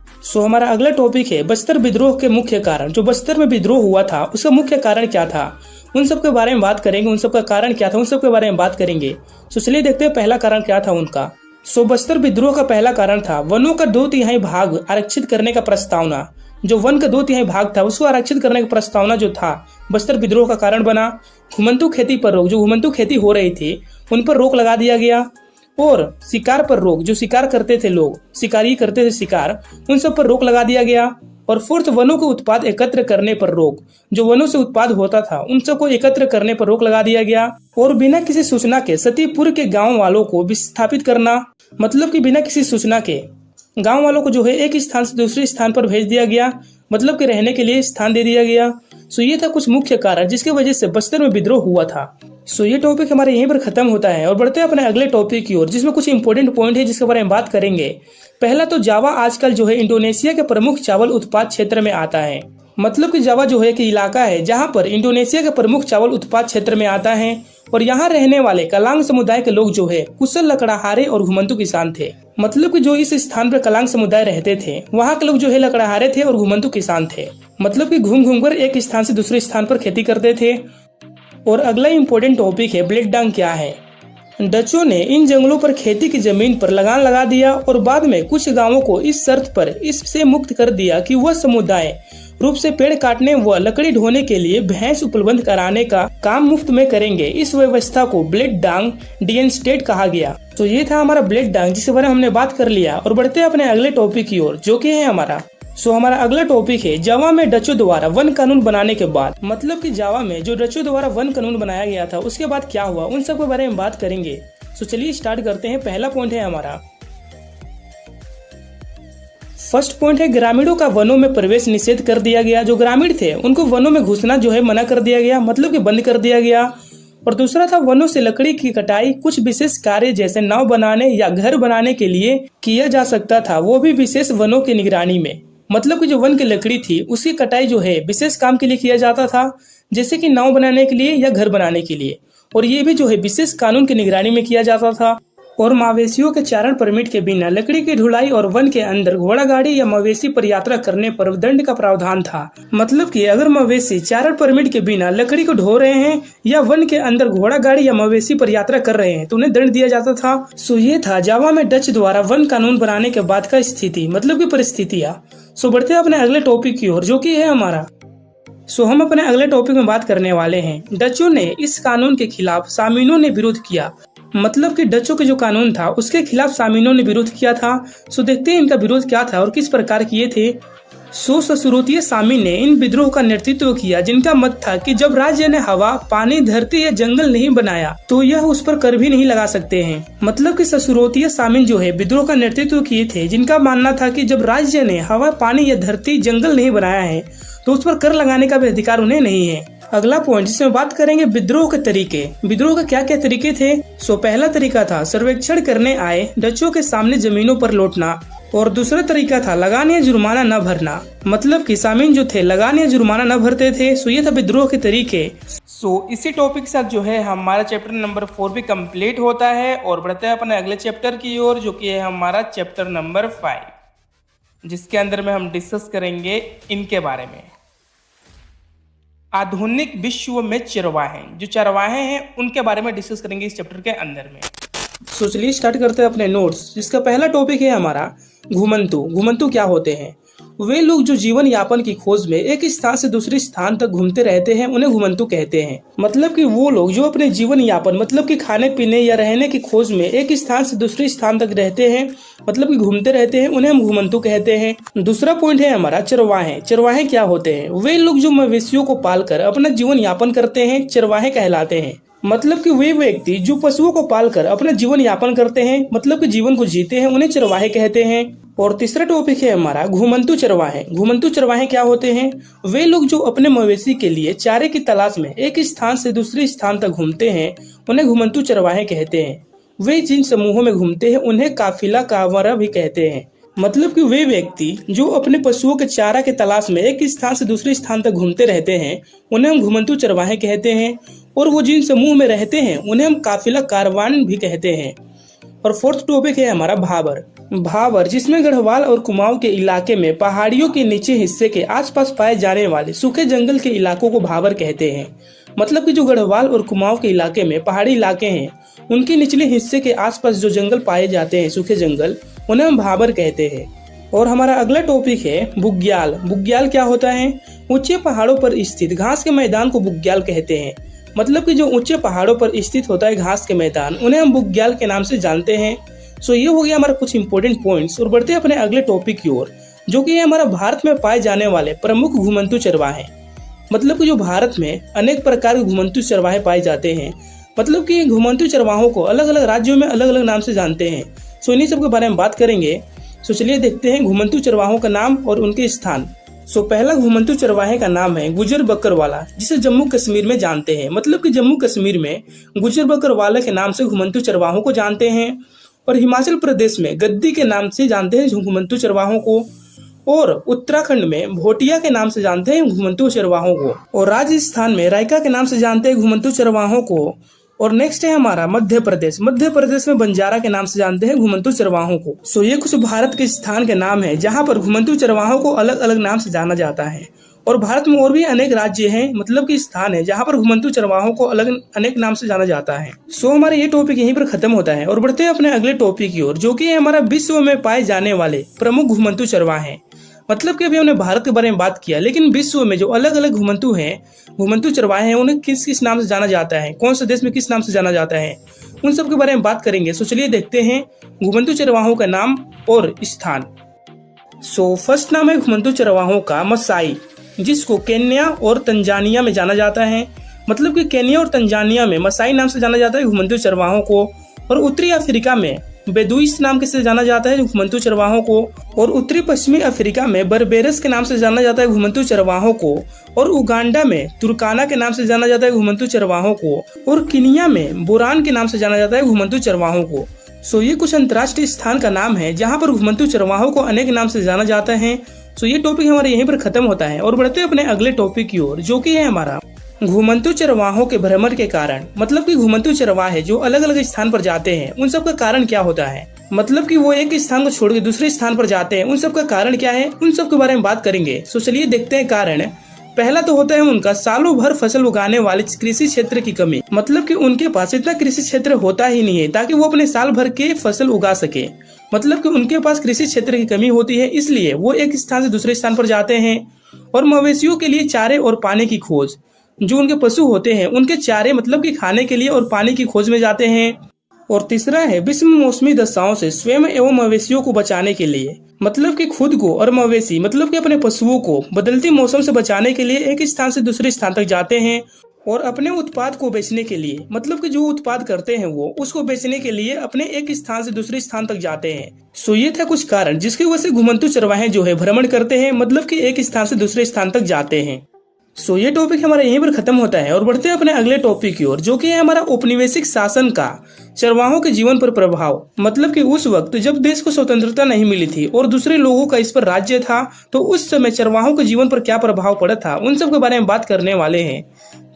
अगला टॉपिक है बस्तर विद्रोह के मुख्य कारण। जो बस्तर में विद्रोह हुआ था उसका मुख्य कारण क्या था, उन सब के बारे में बात करेंगे। उन सब का कारण क्या था, उन सब के बारे में बात करेंगे। चलिए देखते हैं पहला कारण क्या था उनका। बस्तर विद्रोह का पहला कारण था वनों का 2/3 भाग आरक्षित करने का प्रस्तावना। जो वन का 2/3 भाग था उसको आरक्षित करने का प्रस्तावना जो था बस्तर विद्रोह का कारण बना। घुमंतू खेती पर रोक, जो घुमंतू खेती हो रही थी उन पर रोक लगा दिया गया। और शिकार पर रोक, जो शिकार करते थे लोग, शिकारी करते थे शिकार, उन सब पर रोक लगा दिया गया। और फोर्थ, वनों के उत्पाद एकत्र करने पर रोक, जो वनों से उत्पाद होता था उन सबको एकत्र करने पर रोक लगा दिया गया। और बिना किसी सूचना के सतीपुर के गांव वालों को विस्थापित करना। मतलब कि बिना किसी सूचना के गांव वालों को जो है एक स्थान से दूसरे स्थान पर भेज दिया गया, मतलब कि रहने के लिए स्थान दे दिया गया। ये था कुछ मुख्य कारण जिसकी वजह से बस्तर में विद्रोह हुआ था। ये टॉपिक हमारे यहीं पर खत्म होता है और बढ़ते हैं अपने अगले टॉपिक की ओर, जिसमें कुछ इंपॉर्टेंट पॉइंट है जिसके बारे में बात करेंगे। पहला तो जावा आजकल जो है इंडोनेशिया के प्रमुख चावल उत्पाद क्षेत्र में आता है। मतलब कि जावा जो है कि इलाका है जहां पर इंडोनेशिया के प्रमुख चावल उत्पाद क्षेत्र में आता है। और यहाँ रहने वाले कलांग समुदाय के लोग जो है कुशल लकड़हारे और घुमंतू किसान थे। मतलब कि जो इस स्थान पर कलांग समुदाय रहते थे वहाँ के लोग जो है लकड़हारे थे और घुमंतू किसान थे। मतलब कि घूम घूम कर एक स्थान से दूसरे स्थान पर खेती करते थे। और अगला इम्पोर्टेंट टॉपिक है ब्लेड डांग क्या है। डचों ने इन जंगलों पर खेती की जमीन पर लगान लगा दिया और बाद में कुछ गांवों को इस शर्त पर इससे मुक्त कर दिया कि वह समुदाय रूप से पेड़ काटने व लकड़ी ढोने के लिए भैंस उपलब्ध कराने का काम मुफ्त में करेंगे। इस व्यवस्था को ब्लेड डांग डियन स्टेट कहा गया। ये था हमारा ब्लेड डांग जिसके बारे में हमने बात कर लिया और बढ़ते हैं अपने अगले टॉपिक की ओर, जो कि है हमारा हमारा अगला टॉपिक है जावा में डचों द्वारा वन कानून बनाने के बाद। मतलब कि जावा में जो डचों द्वारा वन कानून बनाया गया था उसके बाद क्या हुआ, उन सब के बारे में बात करेंगे। चलिए स्टार्ट करते हैं। पहला पॉइंट है हमारा फर्स्ट पॉइंट है ग्रामीणों का वनों में प्रवेश निषेध कर दिया गया। जो ग्रामीण थे उनको वनों में घुसना जो है मना कर दिया गया, मतलब कि बंद कर दिया गया। और दूसरा था वनों से लकड़ी की कटाई कुछ विशेष कार्य जैसे नाव बनाने या घर बनाने के लिए किया जा सकता था, वो भी विशेष वनों की निगरानी में। मतलब कि जो वन की लकड़ी थी उसकी कटाई जो है विशेष काम के लिए किया जाता था, जैसे कि नाव बनाने के लिए या घर बनाने के लिए। और ये भी जो है विशेष कानून की निगरानी में किया जाता था। और मवेशियों के चारण परमिट के बिना लकड़ी की ढुलाई और वन के अंदर घोड़ा गाड़ी या मवेशी पर यात्रा करने पर दंड का प्रावधान था। मतलब कि अगर मवेशी चारण परमिट के बिना लकड़ी को ढो रहे हैं या वन के अंदर घोड़ा गाड़ी या मवेशी पर यात्रा कर रहे हैं तो उन्हें दंड दिया जाता था। ये था जावा में डच द्वारा वन कानून बनाने के बाद का स्थिति, मतलब की परिस्थितियाँ। बढ़ते हैं अपने अगले टॉपिक की ओर, जो कि है हमारा हम अपने अगले टॉपिक में बात करने वाले हैं डचों ने इस कानून के खिलाफ सामीनों ने विरोध किया। मतलब कि डचों के जो कानून था उसके खिलाफ सामीनों ने विरोध किया था। देखते हैं इनका विरोध क्या था और किस प्रकार किए थे। ससुरूतीय सामीन ने इन विद्रोह का नेतृत्व किया जिनका मत था कि जब राज्य ने हवा, पानी, धरती या जंगल नहीं बनाया तो यह उस पर कर भी नहीं लगा सकते हैं। मतलब कि ससुरूतीय सामीन जो है विद्रोह का नेतृत्व किए थे जिनका मानना था कि जब राज्य ने हवा, पानी या धरती, जंगल नहीं बनाया है तो उस पर कर लगाने का भी अधिकार उन्हें नहीं है। अगला पॉइंट जिसमें बात करेंगे विद्रोह के तरीके। विद्रोह के क्या क्या तरीके थे। पहला तरीका था सर्वेक्षण करने आए डचों के सामने जमीनों पर लौटना, और दूसरा तरीका था लगान या जुर्माना न भरना। मतलब कि सामीन जो थे लगान या जुर्माना न भरते थे। ये था विद्रोह के तरीके। इसी टॉपिक के साथ जो है हमारा चैप्टर नंबर 4 भी कंप्लीट होता है और बढ़ते हैं अपने अगले चैप्टर की ओर, जो कि है हमारा चैप्टर नंबर 5, जिसके अंदर में हम डिस्कस करेंगे इनके बारे में। आधुनिक विश्व में चरवाहे, जो चरवाहे हैं उनके बारे में डिस्कस करेंगे इस चैप्टर के अंदर में। चलिए स्टार्ट करते हैं अपने नोट्स, जिसका पहला टॉपिक है हमारा घुमंतु। घुमंतु क्या होते हैं। वे लोग जो जीवन यापन की खोज में एक स्थान से दूसरे स्थान तक घूमते रहते हैं, उन्हें घुमंतु कहते हैं। मतलब कि वो लोग जो अपने जीवन यापन मतलब कि खाने पीने या रहने की खोज में एक स्थान से दूसरे स्थान तक रहते हैं, मतलब कि घूमते रहते हैं, उन्हें हम घुमंतु कहते हैं। दूसरा पॉइंट है हमारा चरवाहे। चरवाहे क्या होते हैं। वे लोग जो मवेशियों को पालकर अपना जीवन यापन करते हैं, चरवाहे कहलाते हैं। मतलब कि वे व्यक्ति जो पशुओं को पालकर अपना जीवन यापन करते हैं, मतलब कि जीवन को जीते हैं, उन्हें चरवाहे कहते हैं। और तीसरा टॉपिक है हमारा घुमंतु चरवाहे। घुमंतु चरवाहे क्या होते हैं। वे लोग जो अपने मवेशी के लिए चारे की तलाश में एक स्थान से दूसरे स्थान तक घूमते हैं, उन्हें घुमंतु चरवाहे कहते हैं। वे जिन समूहों में घूमते हैं उन्हें काफिला कावरा भी कहते हैं। मतलब कि वे व्यक्ति जो अपने पशुओं के चारा के तलाश में एक स्थान से दूसरे स्थान तक घूमते रहते हैं, उन्हें हम घुमंतु चरवाहे कहते हैं। और वो जिन समूह में रहते हैं उन्हें हम काफिला कारवान भी कहते हैं। और फोर्थ टॉपिक है हमारा भाबर। भाबर जिसमें गढ़वाल और कुमाऊं के इलाके में पहाड़ियों के नीचे हिस्से के आसपास पाए जाने वाले सूखे जंगल के इलाकों को भाबर कहते हैं। मतलब कि जो गढ़वाल और कुमाऊं के इलाके में पहाड़ी इलाके हैं, उनके निचले हिस्से के आसपास जो जंगल पाए जाते हैं, सूखे जंगल, उन्हें हम भाबर कहते हैं। और हमारा अगला टॉपिक है बुग्याल। बुग्याल क्या होता है। ऊंचे पहाड़ों पर स्थित घास के मैदान को बुग्याल कहते हैं। मतलब कि जो ऊंचे पहाड़ों पर स्थित होता है घास के मैदान, उन्हें हम बुग्याल के नाम से जानते हैं। ये हो गया हमारा कुछ इंपॉर्टेंट पॉइंट्स। और बढ़ते हैं अपने अगले टॉपिक की ओर, जो कि है हमारा भारत में पाए जाने वाले प्रमुख घुमंतु चरवाहे। मतलब कि जो भारत में अनेक प्रकार के घुमंतु चरवाहे पाए जाते हैं। मतलब कि घुमंतु चरवाहों को अलग अलग राज्यों में अलग अलग नाम से जानते हैं। इन्हीं सब के बारे में बात करेंगे। चलिए देखते हैं घुमंतु चरवाहों का नाम और उनके स्थान। पहला घुमंतु चरवाहे का नाम है गुजर बकरवाला, जिसे जम्मू कश्मीर में जानते हैं। मतलब कि जम्मू कश्मीर में गुजर बकरवाला के नाम से घुमंतु चरवाहों को जानते हैं। और हिमाचल प्रदेश में गद्दी के नाम से जानते हैं घुमंतु चरवाहों को। और उत्तराखंड में भोटिया के नाम से जानते हैं घुमंतु चरवाहों को। और राजस्थान में रायका के नाम से जानते हैं घुमंतु चरवाहों को। और नेक्स्ट है हमारा मध्य प्रदेश। मध्य प्रदेश में बंजारा के नाम से जानते हैं घुमंतु चरवाहों को। ये कुछ भारत के स्थान के नाम है जहां पर घुमंतु चरवाहों को अलग अलग नाम से जाना जाता है। और भारत में और भी अनेक राज्य हैं, मतलब कि स्थान है जहां पर घुमंतु चरवाहों को अलग अनेक नाम से जाना जाता है। हमारा ये टॉपिक यहीं पर खत्म होता है। और बढ़ते हैं अपने अगले टॉपिक की ओर, जो कि है हमारा विश्व में पाए जाने वाले प्रमुख घुमंतु चरवाहे। मतलब कि अभी हमने भारत के बारे में बात किया, लेकिन विश्व में जो अलग अलग घुमंतु हैं, घुमंतु चरवाहे हैं, उन्हें किस किस नाम से जाना जाता है, कौन से देश में किस नाम से जाना जाता है, उन सब के बारे में बात करेंगे। चलिए देखते हैं घुमंतु चरवाहों का नाम और स्थान। फर्स्ट नाम है घुमंतु चरवाहों का मसाई, जिसको केन्या और तंजानिया में जाना जाता है। मतलब कि केन्या और तंजानिया में मसाई नाम से जाना जाता है घुमंतु चरवाहों को। और उत्तरी अफ्रीका में बेदुइस नाम के से जाना जाता है घुमंतु चरवाहों को। और उत्तरी पश्चिमी अफ्रीका में बर्बेरस के नाम से जाना जाता है घुमंतु चरवाहों को। और उगांडा में तुर्काना के नाम से जाना जाता है घुमंतु चरवाहों को। और किनिया में बोरान के नाम से जाना जाता है घुमंतु चरवाहों को। ये कुछ अंतर्राष्ट्रीय स्थान का नाम है जहाँ पर घुमंतु चरवाहों को अनेक नाम से जाना जाता है। ये टॉपिक हमारा यहीं पर खत्म होता है। और बढ़ते हैं अपने अगले टॉपिक की ओर, जो कि है हमारा घुमंतु चरवाहों के भ्रमण के कारण। मतलब कि घुमंतु चरवाहे जो अलग अलग स्थान पर जाते हैं, उन सब का कारण क्या होता है। मतलब कि वो एक स्थान को छोड़ के दूसरे स्थान पर जाते हैं, उन सब का कारण क्या है, उन सब के बारे में बात करेंगे। चलिए देखते हैं कारण। पहला तो होता है उनका सालों भर फसल उगाने वाले कृषि क्षेत्र की कमी। मतलब कि उनके पास इतना कृषि क्षेत्र होता ही नहीं है ताकि वो अपने साल भर के फसल उगा सके। मतलब कि उनके पास कृषि क्षेत्र की कमी होती है, इसलिए वो एक स्थान से दूसरे स्थान पर जाते हैं। और मवेशियों के लिए चारे और पानी की खोज, जो उनके पशु होते हैं उनके चारे मतलब कि खाने के लिए और पानी की खोज में जाते हैं। और तीसरा है विषम मौसमी दशाओं से स्वयं एवं मवेशियों को बचाने के लिए। मतलब कि खुद को और मवेशी मतलब कि अपने पशुओं को बदलती मौसम से बचाने के लिए एक स्थान से दूसरे स्थान तक जाते हैं। और अपने उत्पाद को बेचने के लिए, मतलब कि जो उत्पाद करते हैं वो उसको बेचने के लिए अपने एक स्थान से दूसरे स्थान तक जाते हैं। ये था कुछ कारण जिसकी वजह से घुमंतु चरवाहे जो है भ्रमण करते हैं, मतलब कि एक स्थान से दूसरे स्थान तक जाते हैं। ये टॉपिक हमारा यहीं पर खत्म होता है और बढ़ते हैं अपने अगले टॉपिक की ओर, जो कि है हमारा औपनिवेशिक शासन का चरवाहों के जीवन पर प्रभाव। मतलब कि उस वक्त जब देश को स्वतंत्रता नहीं मिली थी और दूसरे लोगों का इस पर राज्य था, तो उस समय चरवाहों के जीवन पर क्या प्रभाव पड़ा था, उन सब के बारे में बात करने वाले हैं।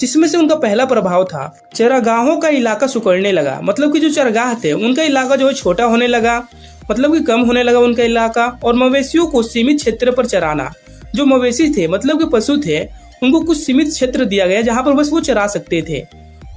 जिसमें से उनका पहला प्रभाव था, चरागाहों का इलाका सिकुड़ने लगा। मतलब कि जो चरगाह थे उनका इलाका जो है छोटा होने लगा, मतलब कि कम होने लगा उनका इलाका। और मवेशियों को सीमित क्षेत्र पर चराना, जो मवेशी थे मतलब कि पशु थे, उनको कुछ सीमित क्षेत्र दिया गया जहां पर बस वो चरा सकते थे।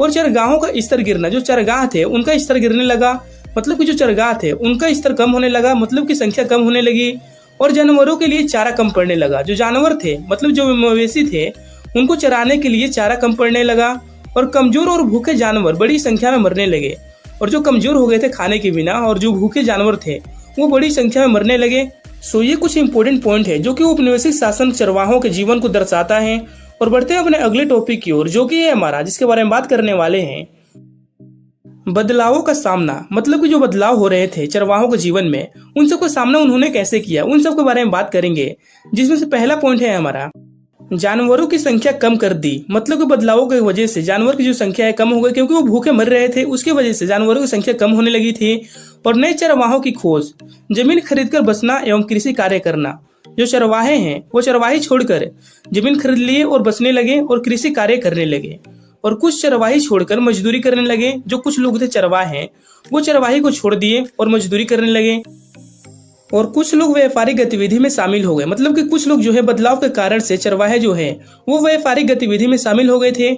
और चरगाहों का स्तर गिरना, जो चरगाह थे उनका स्तर गिरने लगा, मतलब कि जो चरगाह थे उनका स्तर कम होने लगा, मतलब कि संख्या कम होने लगी। और जानवरों के लिए चारा कम पड़ने लगा, जो जानवर थे मतलब जो मवेशी थे उनको चराने के लिए चारा कम पड़ने लगा। और कमजोर और भूखे जानवर बड़ी संख्या में मरने लगे, और जो कमजोर हो गए थे खाने के बिना और जो भूखे जानवर थे वो बड़ी संख्या में मरने लगे। ये कुछ इंपॉर्टेंट पॉइंट है जो कि औपनिवेशिक शासन चरवाहों के जीवन को दर्शाता है। और बढ़ते हैं अपने अगले टॉपिक की ओर, जो कि है हमारा, जिसके बारे में बात करने वाले हैं, बदलावों का सामना। मतलब कि जो बदलाव हो रहे थे चरवाहों के जीवन में, उन सब का सामना उन्होंने कैसे किया, उन सब के बारे में बात करेंगे। जिसमें से पहला पॉइंट है हमारा, जानवरों की संख्या कम कर दी। मतलब कि बदलावों की वजह से जानवर की जो संख्या है कम हो गई, क्योंकि वो भूखे मर रहे थे, उसकी वजह से जानवरों की संख्या कम होने लगी थी। और नए चरवाहों की खोज, जमीन खरीदकर बसना एवं कृषि कार्य करना। जो चरवाहे हैं वो चरवाही छोड़कर जमीन खरीद लिए और बसने लगे और कृषि कार्य करने लगे। और कुछ चरवाही छोड़कर मजदूरी करने लगे। जो कुछ लोग थे चरवाहे, वो चरवाही को छोड़ दिए और मजदूरी करने लगे। और कुछ लोग व्यापारिक गतिविधि में शामिल हो गए। मतलब कि कुछ लोग जो है बदलाव के कारण से चरवाहे जो है वो व्यापारिक गतिविधि में शामिल हो गए थे।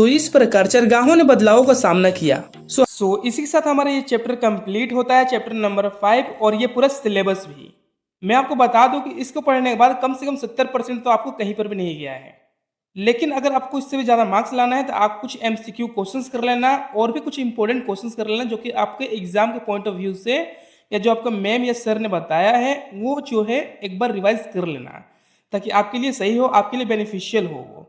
इस प्रकार चरगाहों ने बदलावों का सामना किया। इसी के साथ हमारा ये चैप्टर कंप्लीट होता है, चैप्टर नंबर 5, और ये पूरा सिलेबस भी। मैं आपको बता दूं कि इसको पढ़ने के बाद कम से कम 70% तो आपको कहीं पर भी नहीं गया है। लेकिन अगर आपको इससे भी ज़्यादा मार्क्स लाना है तो आप कुछ MCQ क्वेश्चंस कर लेना और भी कुछ इंपॉर्टेंट क्वेश्चंस कर लेना, जो कि आपके एग्जाम के पॉइंट ऑफ व्यू से या जो आपका मैम या सर ने बताया है वो जो है एक बार रिवाइज कर लेना, ताकि आपके लिए सही हो, आपके लिए बेनिफिशियल हो वो।